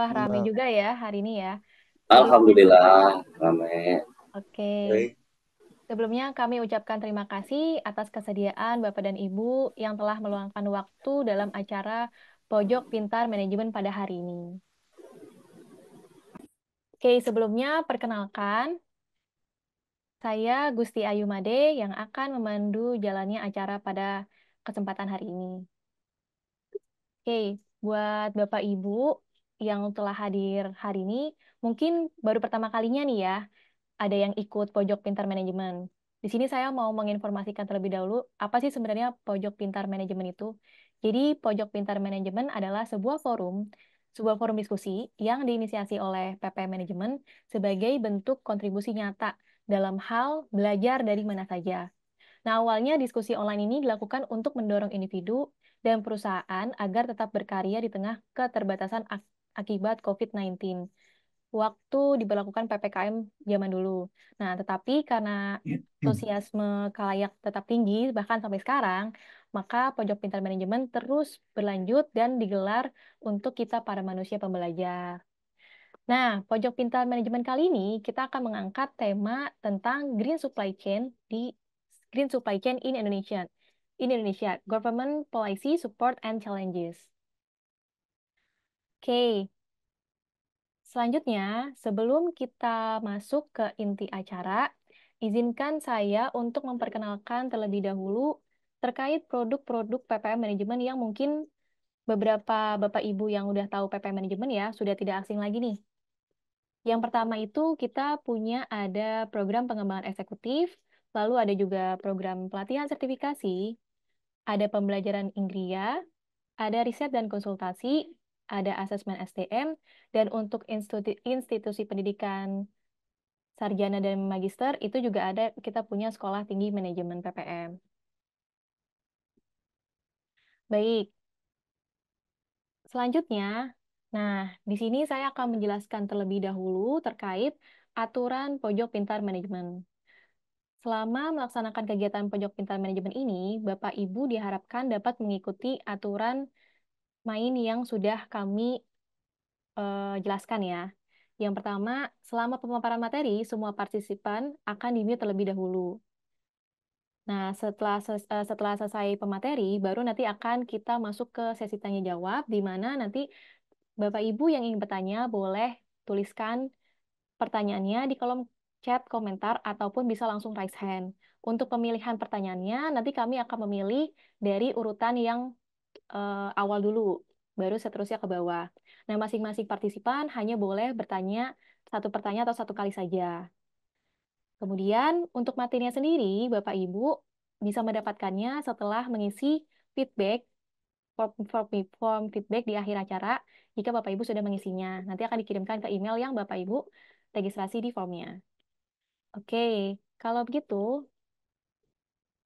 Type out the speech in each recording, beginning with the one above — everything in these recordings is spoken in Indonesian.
Wah, rame Nah, juga ya hari ini ya. Sebelumnya, Alhamdulillah, rame. oke. Baik. Sebelumnya kami ucapkan terima kasih atas kesediaan Bapak dan Ibu yang telah meluangkan waktu dalam acara Pojok Pintar Manajemen pada hari ini. Oke, sebelumnya perkenalkan, saya Gusti Ayu Made yang akan memandu jalannya acara pada kesempatan hari ini. Oke, buat Bapak Ibu yang telah hadir hari ini, mungkin baru pertama kalinya nih ya, ada yang ikut Pojok Pintar Manajemen. Di sini saya mau menginformasikan terlebih dahulu, apa sih sebenarnya Pojok Pintar Manajemen itu? Jadi, Pojok Pintar Manajemen adalah sebuah forum diskusi yang diinisiasi oleh PP Manajemen sebagai bentuk kontribusi nyata dalam hal belajar dari mana saja. Nah, awalnya diskusi online ini dilakukan untuk mendorong individu dan perusahaan agar tetap berkarya di tengah keterbatasan akibat COVID-19 waktu diberlakukan PPKM zaman dulu. Nah, tetapi karena antusiasme kalayak tetap tinggi, bahkan sampai sekarang, maka Pojok Pintar Manajemen terus berlanjut dan digelar untuk kita para manusia pembelajar. Nah, Pojok Pintar Manajemen kali ini kita akan mengangkat tema tentang Green Supply Chain in Indonesia. Government Policy Support and Challenges. Oke, selanjutnya, sebelum kita masuk ke inti acara, izinkan saya untuk memperkenalkan terlebih dahulu terkait produk-produk PPM Manajemen yang mungkin beberapa Bapak Ibu yang udah tahu PPM Manajemen ya, sudah tidak asing lagi nih. Yang pertama itu kita punya ada program pengembangan eksekutif, lalu ada juga program pelatihan sertifikasi, ada pembelajaran Inggria, ada riset dan konsultasi, ada asesmen SDM, dan untuk institusi pendidikan sarjana dan magister itu juga ada kita punya Sekolah Tinggi Manajemen PPM. Baik, selanjutnya, nah di sini saya akan menjelaskan terlebih dahulu terkait aturan Pojok Pintar Manajemen. Selama melaksanakan kegiatan Pojok Pintar Manajemen ini, Bapak Ibu diharapkan dapat mengikuti aturan main yang sudah kami jelaskan ya. Yang pertama, selama pemaparan materi, semua partisipan akan di-mute terlebih dahulu. Nah, setelah selesai pemateri, baru nanti akan kita masuk ke sesi tanya jawab, di mana nanti Bapak Ibu yang ingin bertanya boleh tuliskan pertanyaannya di kolom chat komentar ataupun bisa langsung raise hand. Untuk pemilihan pertanyaannya, nanti kami akan memilih dari urutan yang awal dulu, baru seterusnya ke bawah. Nah, masing-masing partisipan hanya boleh bertanya satu pertanyaan atau satu kali saja. Kemudian, untuk materinya sendiri, Bapak Ibu bisa mendapatkannya setelah mengisi feedback, form feedback di akhir acara, jika Bapak Ibu sudah mengisinya. Nanti akan dikirimkan ke email yang Bapak Ibu registrasi di formnya. Oke, kalau begitu,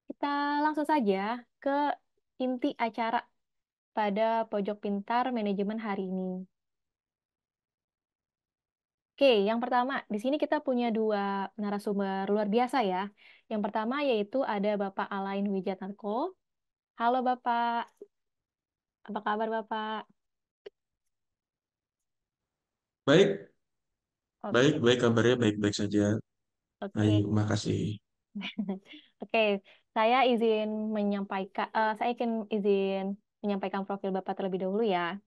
kita langsung saja ke inti acara pada Pojok Pintar Manajemen hari ini. Oke, yang pertama, di sini kita punya dua narasumber luar biasa ya. Yang pertama yaitu ada Bapak Alain Wijatnarko. Halo Bapak, apa kabar Bapak? Baik, baik, Oke, baik kabarnya baik-baik saja. oke, Baik, makasih. oke. Saya izin menyampaikan profil Bapak terlebih dahulu ya.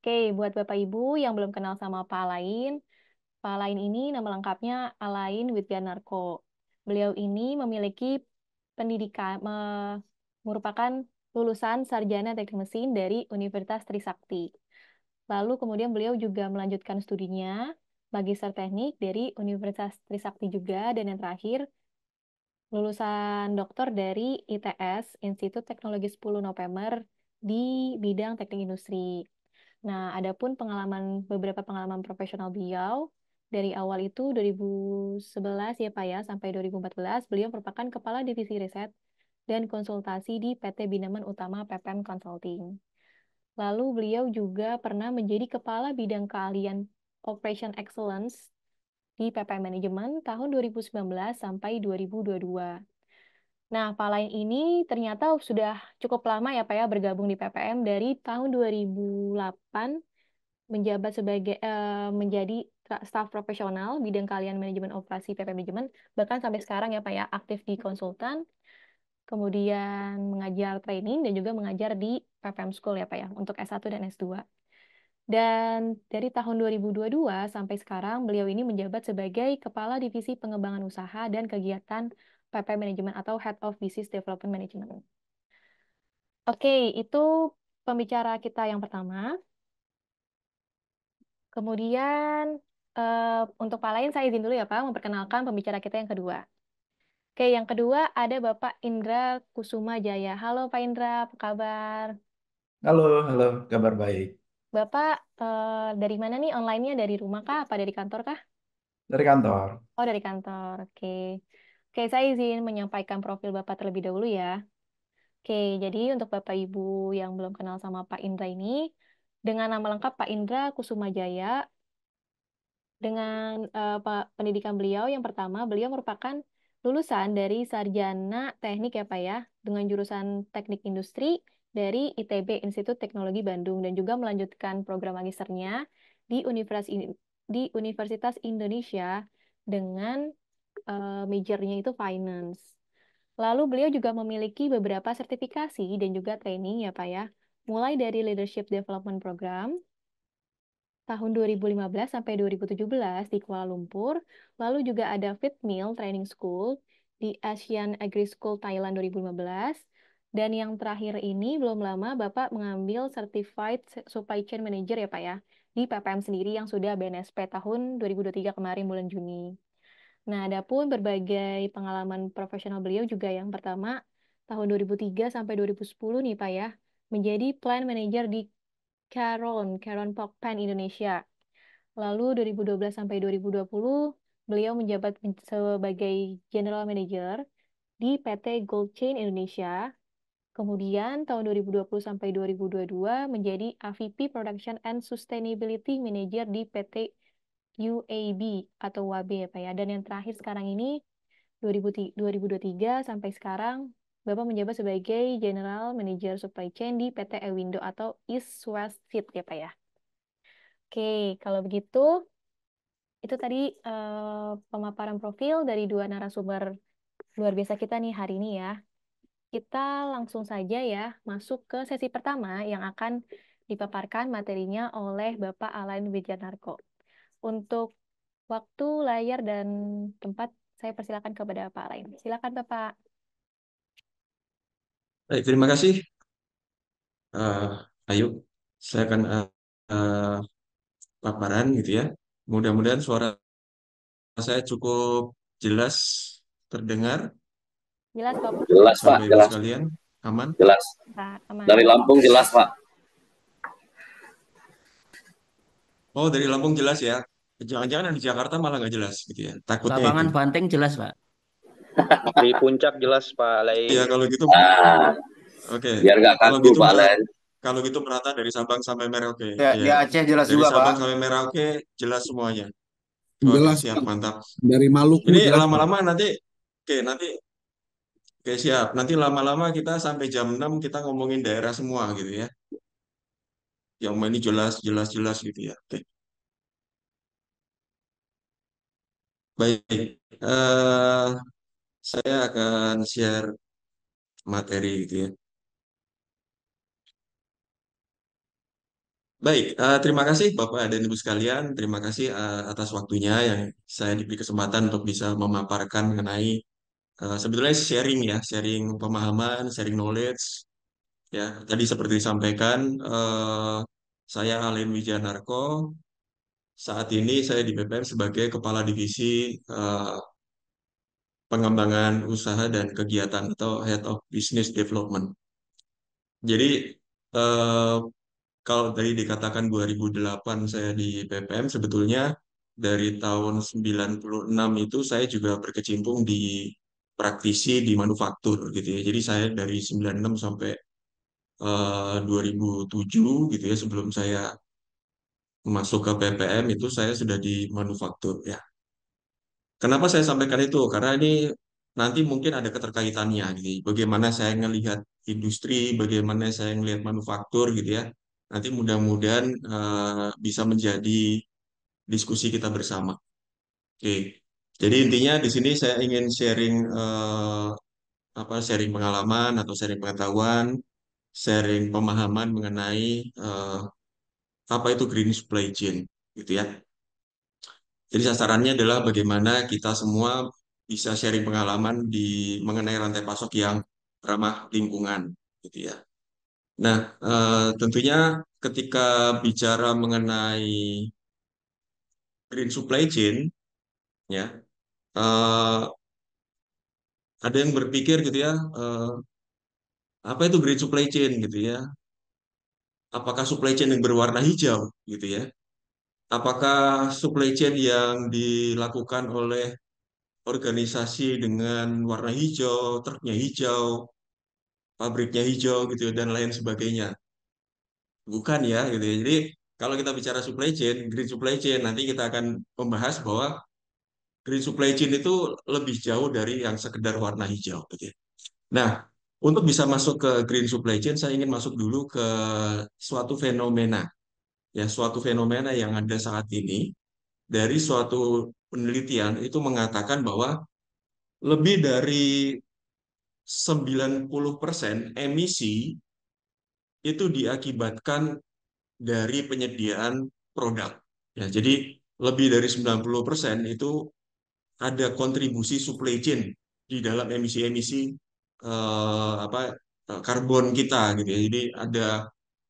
Oke, buat Bapak Ibu yang belum kenal sama Pak Alain, Pak Alain ini nama lengkapnya Alain Widyanarko. Beliau ini memiliki pendidikan, merupakan lulusan sarjana teknik mesin dari Universitas Trisakti. Lalu kemudian beliau juga melanjutkan studinya, Magister Teknik dari Universitas Trisakti juga, dan yang terakhir lulusan doktor dari ITS, Institut Teknologi 10 November di bidang teknik industri. Nah, adapun beberapa pengalaman profesional beliau dari awal itu 2011 ya Pak ya sampai 2014 beliau merupakan kepala divisi riset dan konsultasi di PT Binaman Utama PPM Consulting. Lalu beliau juga pernah menjadi kepala bidang keahlian Operation Excellence di PPM Manajemen tahun 2019 sampai 2022. Nah, Pak Lain ini ternyata sudah cukup lama ya Pak ya bergabung di PPM dari tahun 2008 menjabat sebagai menjadi staf profesional bidang kalian manajemen operasi PP manajemen, bahkan sampai sekarang ya Pak ya, aktif di konsultan, kemudian mengajar training dan juga mengajar di PPM School ya Pak ya untuk S1 dan S2. Dan dari tahun 2022 sampai sekarang beliau ini menjabat sebagai Kepala Divisi Pengembangan Usaha dan Kegiatan PP Manajemen atau Head of Business Development Management. Oke, itu pembicara kita yang pertama. Kemudian untuk Pak lain saya izin dulu ya Pak memperkenalkan pembicara kita yang kedua. Oke, yang kedua ada Bapak Indra Kusuma Jaya. Halo Pak Indra, apa kabar? Halo, halo, kabar baik. Bapak dari mana nih online-nya? Dari rumah kah? Apa dari kantor kah? Dari kantor. Oh, dari kantor. Oke. Oke, saya izin menyampaikan profil Bapak terlebih dahulu ya. Oke, jadi untuk Bapak Ibu yang belum kenal sama Pak Indra ini, dengan nama lengkap Pak Indra Kusuma Jaya, dengan pendidikan beliau yang pertama, beliau merupakan lulusan dari Sarjana Teknik ya Pak ya, dengan jurusan Teknik Industri dari ITB Institut Teknologi Bandung dan juga melanjutkan program magisternya di Universitas Indonesia dengan majornya itu finance. Lalu beliau juga memiliki beberapa sertifikasi dan juga training ya Pak ya, mulai dari Leadership Development Program tahun 2015 sampai 2017 di Kuala Lumpur. Lalu juga ada Fit Meal Training School di Asian Agri School Thailand 2015. Dan yang terakhir ini belum lama Bapak mengambil Certified Supply Chain Manager ya Pak ya, di PPM sendiri yang sudah BNSP tahun 2023 kemarin bulan Juni. Nah, adapun berbagai pengalaman profesional beliau juga yang pertama tahun 2003 sampai 2010 nih Pak ya, menjadi Plant Manager di Caron Pokpan Indonesia. Lalu 2012 sampai 2020 beliau menjabat sebagai General Manager di PT Gold Chain Indonesia. Kemudian tahun 2020 sampai 2022 menjadi AVP Production and Sustainability Manager di PT UAB atau WAB ya Pak ya. Dan yang terakhir sekarang ini 2023 sampai sekarang Bapak menjabat sebagai General Manager Supply Chain di PT Ewindo atau East West Feed ya Pak ya. Oke, kalau begitu itu tadi pemaparan profil dari dua narasumber luar biasa kita nih hari ini ya. Kita langsung saja ya masuk ke sesi pertama yang akan dipaparkan materinya oleh Bapak Alain Wijanarko. Untuk waktu, layar, dan tempat saya persilakan kepada Pak Alain. Silakan Bapak. Baik, terima kasih. Ayo, saya akan paparan gitu ya. Mudah-mudahan suara saya cukup jelas terdengar. Jelas Bapak. Jelas Pak, Bapak Ibu jelas, sekalian, aman? jelas. Pak, aman. Dari Lampung jelas Pak. Oh, dari Lampung jelas ya. Jangan-jangan di Jakarta malah nggak jelas gitu ya. Takutnya itu. Lapangan Banteng jelas, Pak. Di puncak jelas Pak Ya Lain. kalau gitu, Nah, oke. biar nggak Kalau kaku gitu Pak Len. kalau gitu merata dari Sabang sampai Merauke. Ya, di Ya, Aceh jelas dari juga, Pak. Sabang sampai Merauke jelas semuanya. Oke, Jelas, siap, Pak. mantap. Dari Maluku Ini jelas, Pak. lama-lama nanti, oke siap. Nanti lama-lama kita sampai jam 6 kita ngomongin daerah semua gitu ya. Yang ini jelas, jelas, jelas gitu ya. Oke, baik. Eh, saya akan share materi gitu ya. Baik, terima kasih Bapak dan Ibu sekalian. Terima kasih atas waktunya yang saya diberi kesempatan untuk bisa memaparkan mengenai sebetulnya sharing ya, sharing pemahaman, sharing knowledge. Ya, tadi seperti disampaikan, saya Alin Wijanarko. Saat ini saya di BPM sebagai Kepala Divisi eh, Pengembangan Usaha dan Kegiatan atau Head of Business Development. Jadi eh, kalau tadi dikatakan 2008 saya di BPM, sebetulnya dari tahun 96 itu saya juga berkecimpung di praktisi di manufaktur gitu ya. Jadi saya dari 96 sampai 2007 gitu ya, sebelum saya masuk ke BPM itu saya sudah di manufaktur ya. Kenapa saya sampaikan itu? Karena ini nanti mungkin ada keterkaitannya gitu. Bagaimana saya melihat industri, bagaimana saya melihat manufaktur gitu ya. Nanti mudah-mudahan bisa menjadi diskusi kita bersama. Oke. Jadi intinya di sini saya ingin sharing sharing pengalaman atau sharing pengetahuan, sharing pemahaman mengenai apa itu green supply chain, gitu ya. Jadi sasarannya adalah bagaimana kita semua bisa sharing pengalaman mengenai rantai pasok yang ramah lingkungan, gitu ya. Nah, tentunya ketika bicara mengenai green supply chain, ya, eh, ada yang berpikir gitu ya, apa itu green supply chain gitu ya? Apakah supply chain yang berwarna hijau gitu ya? Apakah supply chain yang dilakukan oleh organisasi dengan warna hijau, truknya hijau, pabriknya hijau gitu ya, dan lain sebagainya? Bukan ya gitu ya. Jadi kalau kita bicara supply chain, green supply chain, nanti kita akan membahas bahwa green supply chain itu lebih jauh dari yang sekedar warna hijau gitu ya. Nah, untuk bisa masuk ke green supply chain, saya ingin masuk dulu ke suatu fenomena, ya, suatu fenomena yang ada saat ini. Dari suatu penelitian itu mengatakan bahwa lebih dari 90% emisi itu diakibatkan dari penyediaan produk. Ya, jadi lebih dari 90% itu ada kontribusi supply chain di dalam emisi-emisi karbon kita gitu ya. Jadi ada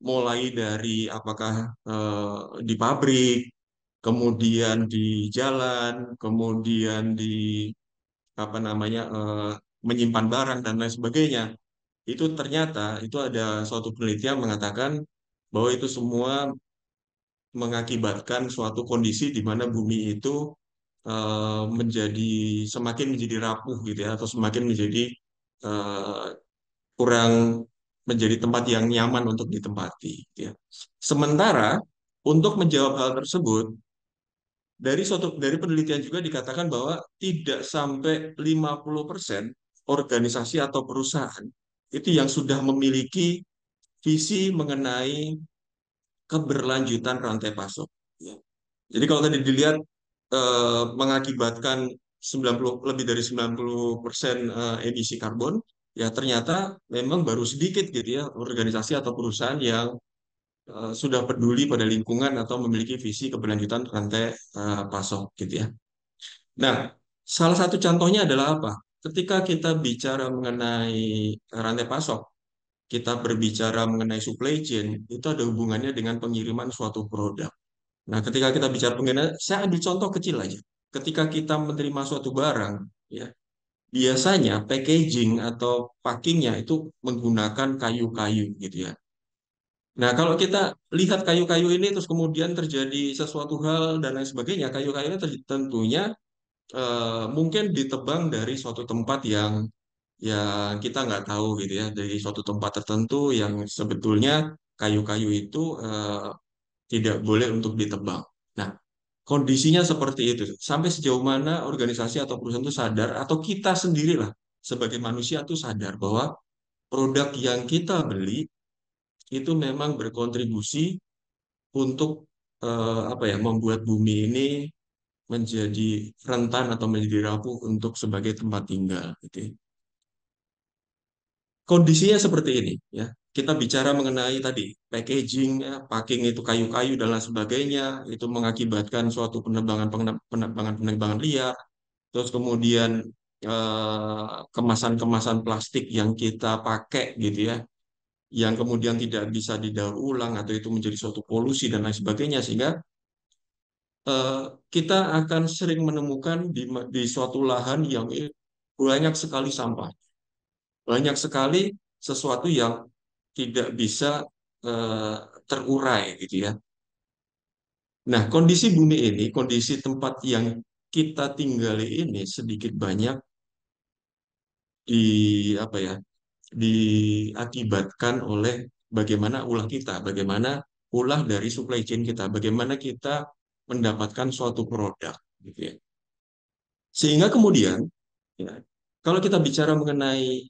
mulai dari apakah di pabrik, kemudian di jalan, kemudian di menyimpan barang dan lain sebagainya. Itu ternyata itu ada suatu penelitian mengatakan bahwa itu semua mengakibatkan suatu kondisi di mana bumi itu menjadi semakin menjadi rapuh gitu ya, atau semakin menjadi eh, kurang menjadi tempat yang nyaman untuk ditempati gitu ya. Sementara untuk menjawab hal tersebut, dari penelitian juga dikatakan bahwa tidak sampai 50% organisasi atau perusahaan itu yang sudah memiliki visi mengenai keberlanjutan rantai pasok. Ya. Jadi kalau tadi dilihat mengakibatkan lebih dari 90% emisi karbon, ya ternyata memang baru sedikit gitu ya organisasi atau perusahaan yang sudah peduli pada lingkungan atau memiliki visi keberlanjutan rantai pasok gitu ya. Nah, salah satu contohnya adalah apa? Ketika kita bicara mengenai rantai pasok, kita berbicara mengenai supply chain, itu ada hubungannya dengan pengiriman suatu produk. Nah, ketika kita bicara pengiriman, saya ambil contoh kecil aja. Ketika kita menerima suatu barang, ya, biasanya packaging atau packingnya itu menggunakan kayu-kayu gitu ya. Nah, kalau kita lihat kayu-kayu ini terus kemudian terjadi sesuatu hal dan lain sebagainya, kayu-kayu ini tentunya mungkin ditebang dari suatu tempat yang kita nggak tahu gitu ya, dari suatu tempat tertentu yang sebetulnya kayu-kayu itu tidak boleh untuk ditebang. Nah, kondisinya seperti itu. Sampai sejauh mana organisasi atau perusahaan itu sadar, atau kita sendirilah sebagai manusia itu sadar bahwa produk yang kita beli itu memang berkontribusi untuk membuat bumi ini menjadi rentan atau menjadi rapuh untuk sebagai tempat tinggal. Gitu ya. Kondisinya seperti ini, ya. Kita bicara mengenai tadi packaging, ya, packing itu kayu-kayu dan lain sebagainya, itu mengakibatkan suatu penebangan liar. Terus kemudian kemasan-kemasan plastik yang kita pakai gitu ya, yang kemudian tidak bisa didaur ulang atau itu menjadi suatu polusi dan lain sebagainya, sehingga eh, kita akan sering menemukan di suatu lahan yang banyak sekali sampah, banyak sekali sesuatu yang tidak bisa eh, terurai gitu ya. Nah, kondisi bumi ini, kondisi tempat yang kita tinggali ini sedikit banyak di apa ya, diakibatkan oleh bagaimana ulah kita, bagaimana ulah dari supply chain kita, bagaimana kita mendapatkan suatu produk gitu ya. Sehingga kemudian ya, kalau kita bicara mengenai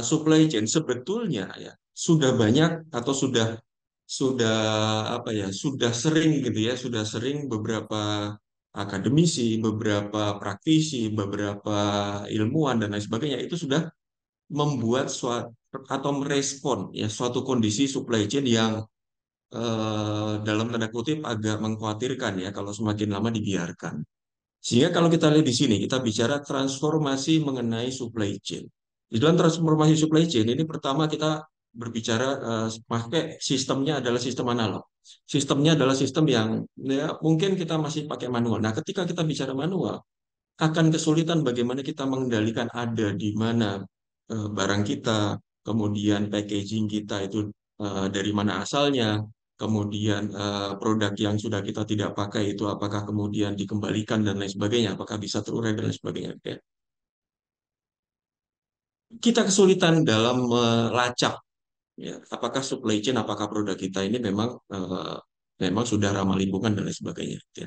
supply chain sebetulnya ya sudah banyak atau sudah sudah apa ya, sudah sering gitu ya, sudah sering beberapa akademisi, beberapa praktisi, beberapa ilmuwan dan lain sebagainya itu sudah membuat suatu atau merespon ya suatu kondisi supply chain yang dalam tanda kutip agak mengkhawatirkan ya kalau semakin lama dibiarkan. Sehingga kalau kita lihat di sini, kita bicara transformasi mengenai supply chain. Di dalam transformasi supply chain ini pertama kita berbicara pakai sistemnya adalah sistem analog. Sistemnya adalah sistem yang ya, mungkin kita masih pakai manual. Nah, ketika kita bicara manual, akan kesulitan bagaimana kita mengendalikan ada di mana barang kita, kemudian packaging kita itu dari mana asalnya, kemudian produk yang sudah kita tidak pakai itu apakah kemudian dikembalikan dan lain sebagainya, apakah bisa terurai dan lain sebagainya. Ya. Kita kesulitan dalam melacak ya, apakah supply chain, apakah produk kita ini memang sudah ramah lingkungan dan lain sebagainya. Ya.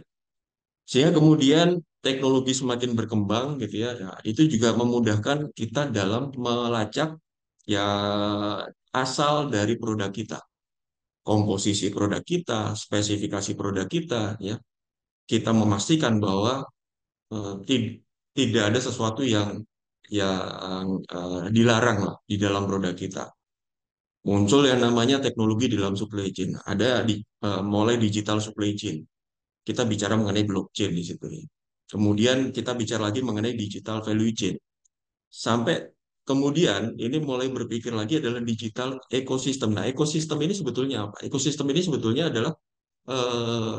Sehingga kemudian teknologi semakin berkembang gitu ya, ya, itu juga memudahkan kita dalam melacak ya asal dari produk kita, komposisi produk kita, spesifikasi produk kita, ya. Kita memastikan bahwa tidak ada sesuatu yang dilarang lah di dalam produk kita. Muncul yang namanya teknologi di dalam supply chain. Ada mulai digital supply chain. Kita bicara mengenai blockchain di situ. Kemudian kita bicara lagi mengenai digital value chain. Sampai kemudian ini mulai berpikir lagi adalah digital ekosistem. Nah, ekosistem ini sebetulnya apa? Ekosistem ini sebetulnya adalah eh,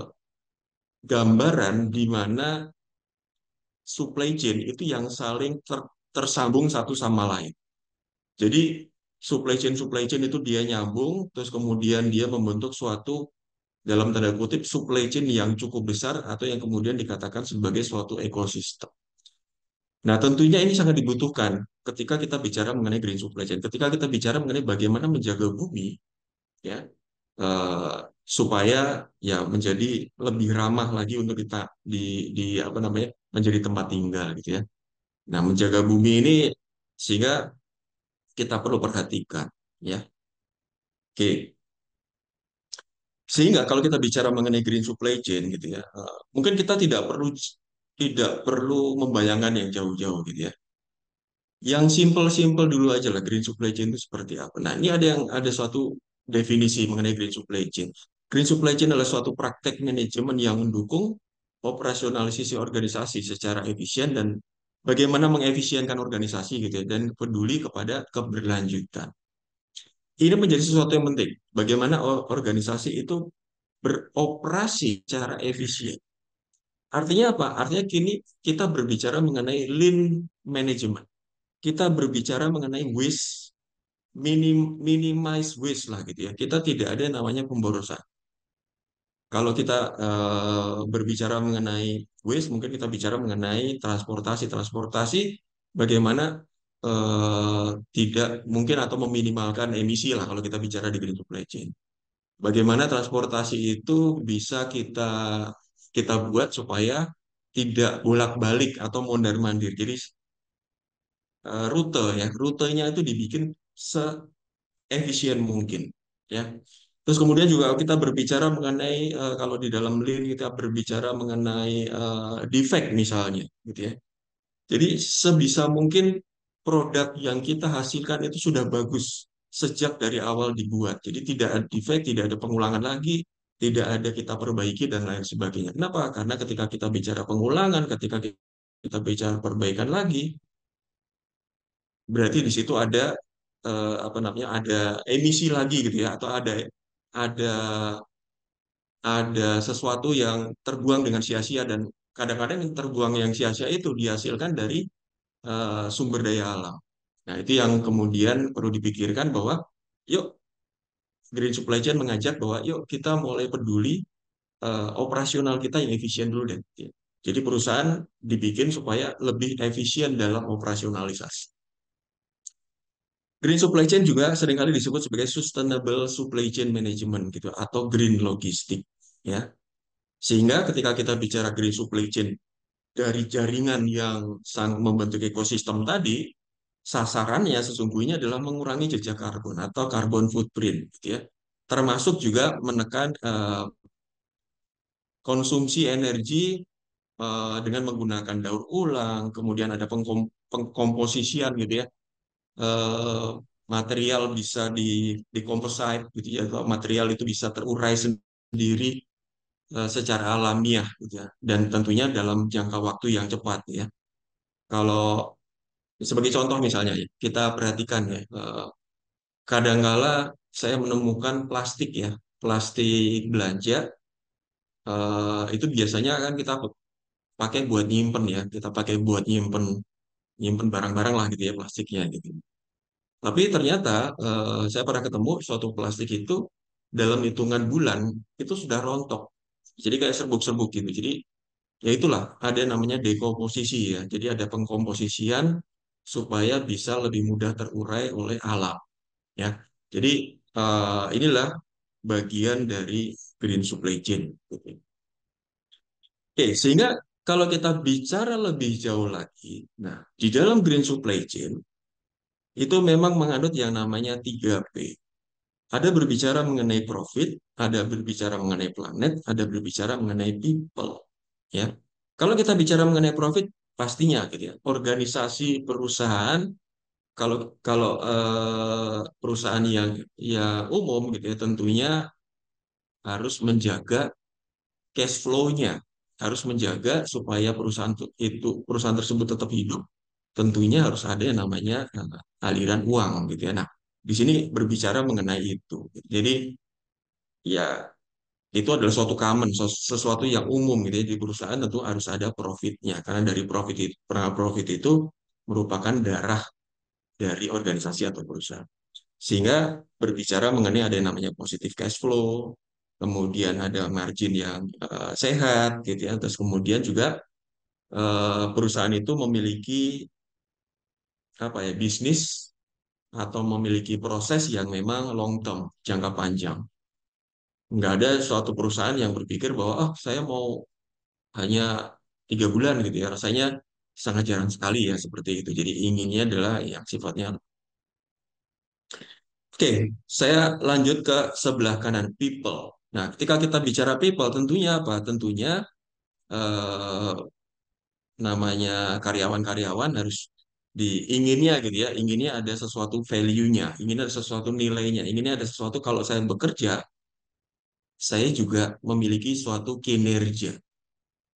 gambaran di mana supply chain itu yang saling tersambung satu sama lain. Jadi supply chain itu dia nyambung, terus kemudian dia membentuk suatu dalam tanda kutip supply chain yang cukup besar atau yang kemudian dikatakan sebagai suatu ekosistem. Nah, tentunya ini sangat dibutuhkan ketika kita bicara mengenai green supply chain. Ketika kita bicara mengenai bagaimana menjaga bumi, ya, eh, supaya ya menjadi lebih ramah lagi untuk kita di apa namanya menjadi tempat tinggal gitu ya. Nah, menjaga bumi ini sehingga kita perlu perhatikan, ya. Oke. Sehingga kalau kita bicara mengenai green supply chain gitu ya, mungkin kita tidak perlu membayangkan yang jauh-jauh gitu ya. Yang simple-simple dulu aja lah green supply chain itu seperti apa. Nah, ini ada suatu definisi mengenai green supply chain. Green supply chain adalah suatu praktek manajemen yang mendukung operasionalisasi organisasi secara efisien dan bagaimana mengefisienkan organisasi gitu ya dan peduli kepada keberlanjutan. Ini menjadi sesuatu yang penting. Bagaimana organisasi itu beroperasi secara efisien. Artinya apa? Artinya kini kita berbicara mengenai lean management. Kita berbicara mengenai waste, minimize waste lah gitu ya. Kita tidak ada yang namanya pemborosan. Kalau kita berbicara mengenai waste, mungkin kita bicara mengenai transportasi, bagaimana tidak mungkin atau meminimalkan emisi lah kalau kita bicara di green supply chain. Bagaimana transportasi itu bisa kita kita buat supaya tidak bolak-balik atau mondar-mandir. Jadi rutenya itu dibikin seefisien mungkin, ya. Terus kemudian juga kita berbicara mengenai kalau di dalam Lean kita berbicara mengenai defect misalnya, gitu ya. Jadi sebisa mungkin produk yang kita hasilkan itu sudah bagus sejak dari awal dibuat. Jadi tidak ada defect, tidak ada pengulangan lagi, tidak ada kita perbaiki dan lain sebagainya. Kenapa? Karena ketika kita bicara pengulangan, ketika kita bicara perbaikan lagi, berarti di situ ada apa namanya? Ada emisi lagi gitu ya atau ada ada sesuatu yang terbuang dengan sia-sia dan kadang-kadang yang terbuang yang sia-sia itu dihasilkan dari sumber daya alam. Nah, itu yang kemudian perlu dipikirkan bahwa yuk Green Supply Chain mengajak bahwa yuk kita mulai peduli operasional kita yang efisien dulu deh. Jadi perusahaan dibikin supaya lebih efisien dalam operasionalisasi. Green supply chain juga seringkali disebut sebagai sustainable supply chain management gitu atau green logistik ya. Sehingga ketika kita bicara green supply chain dari jaringan yang membentuk ekosistem tadi, sasarannya sesungguhnya adalah mengurangi jejak karbon atau carbon footprint gitu ya. termasuk juga menekan konsumsi energi dengan menggunakan daur ulang, kemudian ada pengkomposisian gitu ya. Eh, Material bisa di gitu ya, atau material itu bisa terurai sendiri secara alamiah gitu ya. Dan tentunya dalam jangka waktu yang cepat ya. Kalau sebagai contoh misalnya ya, kita perhatikan ya, kadangkala saya menemukan plastik ya, plastik belanja itu biasanya kan kita pakai buat nyimpen ya, kita pakai buat nyimpen nyimpen barang-barang lah gitu ya plastiknya gitu. Tapi ternyata saya pernah ketemu suatu plastik itu dalam hitungan bulan itu sudah rontok. Jadi kayak serbuk-serbuk gitu. Jadi ya itulah ada namanya dekomposisi ya. Jadi ada pengkomposisian supaya bisa lebih mudah terurai oleh alam ya. Jadi inilah bagian dari green supply chain. Oke, sehingga kalau kita bicara lebih jauh lagi, nah di dalam green supply chain itu memang menganut yang namanya 3P. Ada berbicara mengenai profit, ada berbicara mengenai planet, ada berbicara mengenai people. Ya, kalau kita bicara mengenai profit, pastinya gitu ya. Organisasi perusahaan, kalau kalau perusahaan yang umum gitu ya, tentunya harus menjaga cash flow-nya, harus menjaga supaya perusahaan tersebut tetap hidup. Tentunya harus ada yang namanya aliran uang gitu ya. Nah, di sini berbicara mengenai itu. Jadi ya itu adalah suatu common, sesuatu yang umum gitu ya di perusahaan tentu harus ada profitnya karena dari profit itu merupakan darah dari organisasi atau perusahaan. Sehingga berbicara mengenai ada yang namanya positive cash flow, kemudian ada margin yang sehat gitu ya, terus kemudian juga perusahaan itu memiliki apa ya bisnis atau memiliki proses yang memang long term, jangka panjang. Nggak ada suatu perusahaan yang berpikir bahwa oh saya mau hanya 3 bulan gitu ya. Rasanya sangat jarang sekali ya seperti itu. Jadi inginnya adalah yang sifatnya. Oke, saya lanjut ke sebelah kanan people. Nah, ketika kita bicara people, tentunya apa? Tentunya eh, namanya karyawan-karyawan harus diinginnya gitu ya. Inginnya ada sesuatu value-nya, inginnya ada sesuatu nilainya, inginnya ada sesuatu kalau saya bekerja, saya juga memiliki suatu kinerja.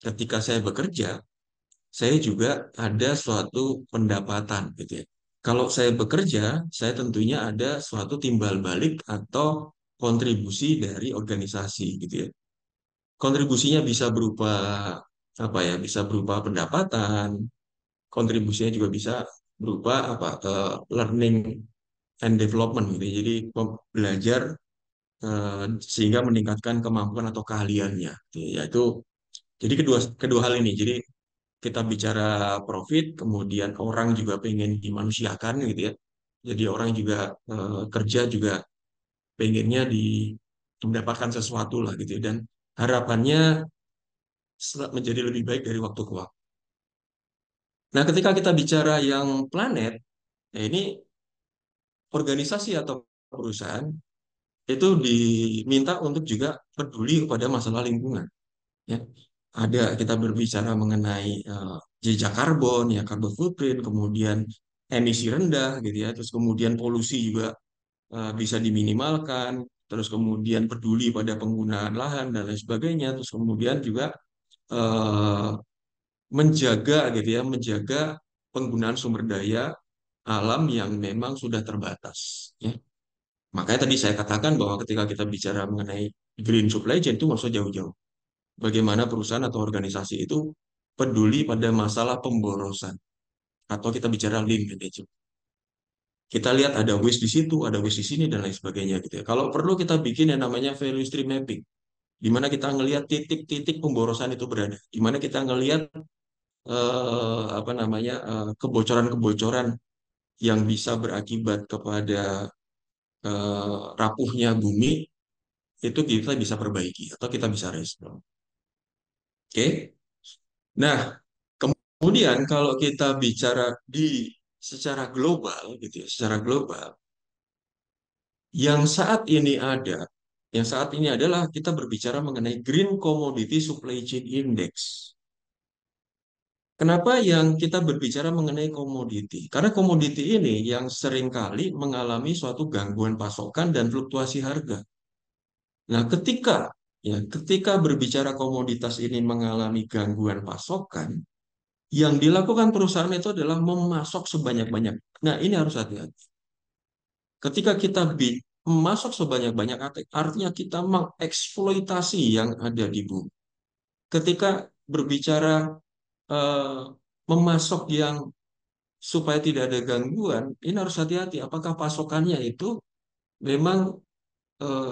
Ketika saya bekerja, saya juga ada suatu pendapatan gitu ya. Kalau saya bekerja, saya tentunya ada suatu timbal balik atau kontribusi dari organisasi gitu ya. Kontribusinya bisa berupa apa ya? Bisa berupa pendapatan, kontribusinya juga bisa berupa apa? Learning and development gitu ya. Jadi belajar sehingga meningkatkan kemampuan atau keahliannya. Gitu ya. Yaitu jadi kedua kedua hal ini. Jadi kita bicara profit, kemudian orang juga pengen dimanusiakan gitu ya. Jadi orang juga kerja juga pengennya mendapatkan sesuatu lah gitu ya. Dan harapannya menjadi lebih baik dari waktu ke waktu. Nah, ketika kita bicara yang planet, ya ini organisasi atau perusahaan itu diminta untuk juga peduli kepada masalah lingkungan. Ya, ada kita berbicara mengenai jejak karbon, ya carbon footprint, kemudian emisi rendah, gitu ya, terus kemudian polusi juga bisa diminimalkan, terus kemudian peduli pada penggunaan lahan dan lain sebagainya, terus kemudian juga eh, menjaga, gitu ya, menjaga penggunaan sumber daya alam yang memang sudah terbatas. Ya. Makanya tadi saya katakan bahwa ketika kita bicara mengenai green supply chain itu nggak usah jauh-jauh bagaimana perusahaan atau organisasi itu peduli pada masalah pemborosan atau kita bicara lean management. Kita lihat ada waste di situ, ada waste di sini dan lain sebagainya gitu ya. Kalau perlu kita bikin yang namanya value stream mapping, di mana kita ngelihat titik-titik pemborosan itu berada, di mana kita ngelihat apa namanya kebocoran-kebocoran yang bisa berakibat kepada rapuhnya bumi itu kita bisa perbaiki atau kita bisa respon. Oke. Nah, kemudian kalau kita bicara secara global gitu ya, secara global yang saat ini ada yang saat ini adalah kita berbicara mengenai Green Commodity Supply Chain Index. Kenapa yang kita berbicara mengenai komoditi? Karena komoditi ini yang seringkali mengalami suatu gangguan pasokan dan fluktuasi harga. Nah, ketika berbicara komoditas ini mengalami gangguan pasokan, yang dilakukan perusahaan itu adalah memasok sebanyak-banyak. Nah, ini harus hati-hati. Ketika kita memasok sebanyak-banyak, artinya kita mengeksploitasi yang ada di bumi. Ketika berbicara eh, memasok yang supaya tidak ada gangguan, ini harus hati-hati. Apakah pasokannya itu memang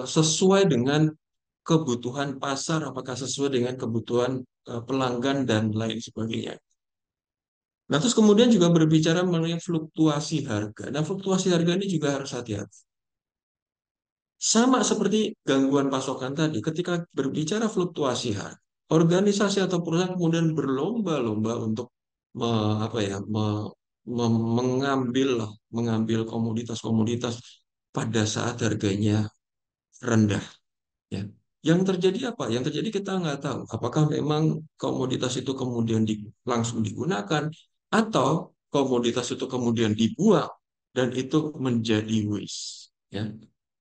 sesuai dengan kebutuhan pasar, apakah sesuai dengan kebutuhan pelanggan dan lain sebagainya. Nah, terus kemudian juga berbicara mengenai fluktuasi harga. Nah, fluktuasi harga ini juga harus hati-hati. Sama seperti gangguan pasokan tadi, ketika berbicara fluktuasi harga, organisasi atau perusahaan kemudian berlomba-lomba untuk apa ya, mengambil komoditas-komoditas pada saat harganya rendah. Ya. Yang terjadi apa? Yang terjadi kita nggak tahu. Apakah memang komoditas itu kemudian langsung digunakan atau komoditas itu kemudian dibuang dan itu menjadi waste. Ya.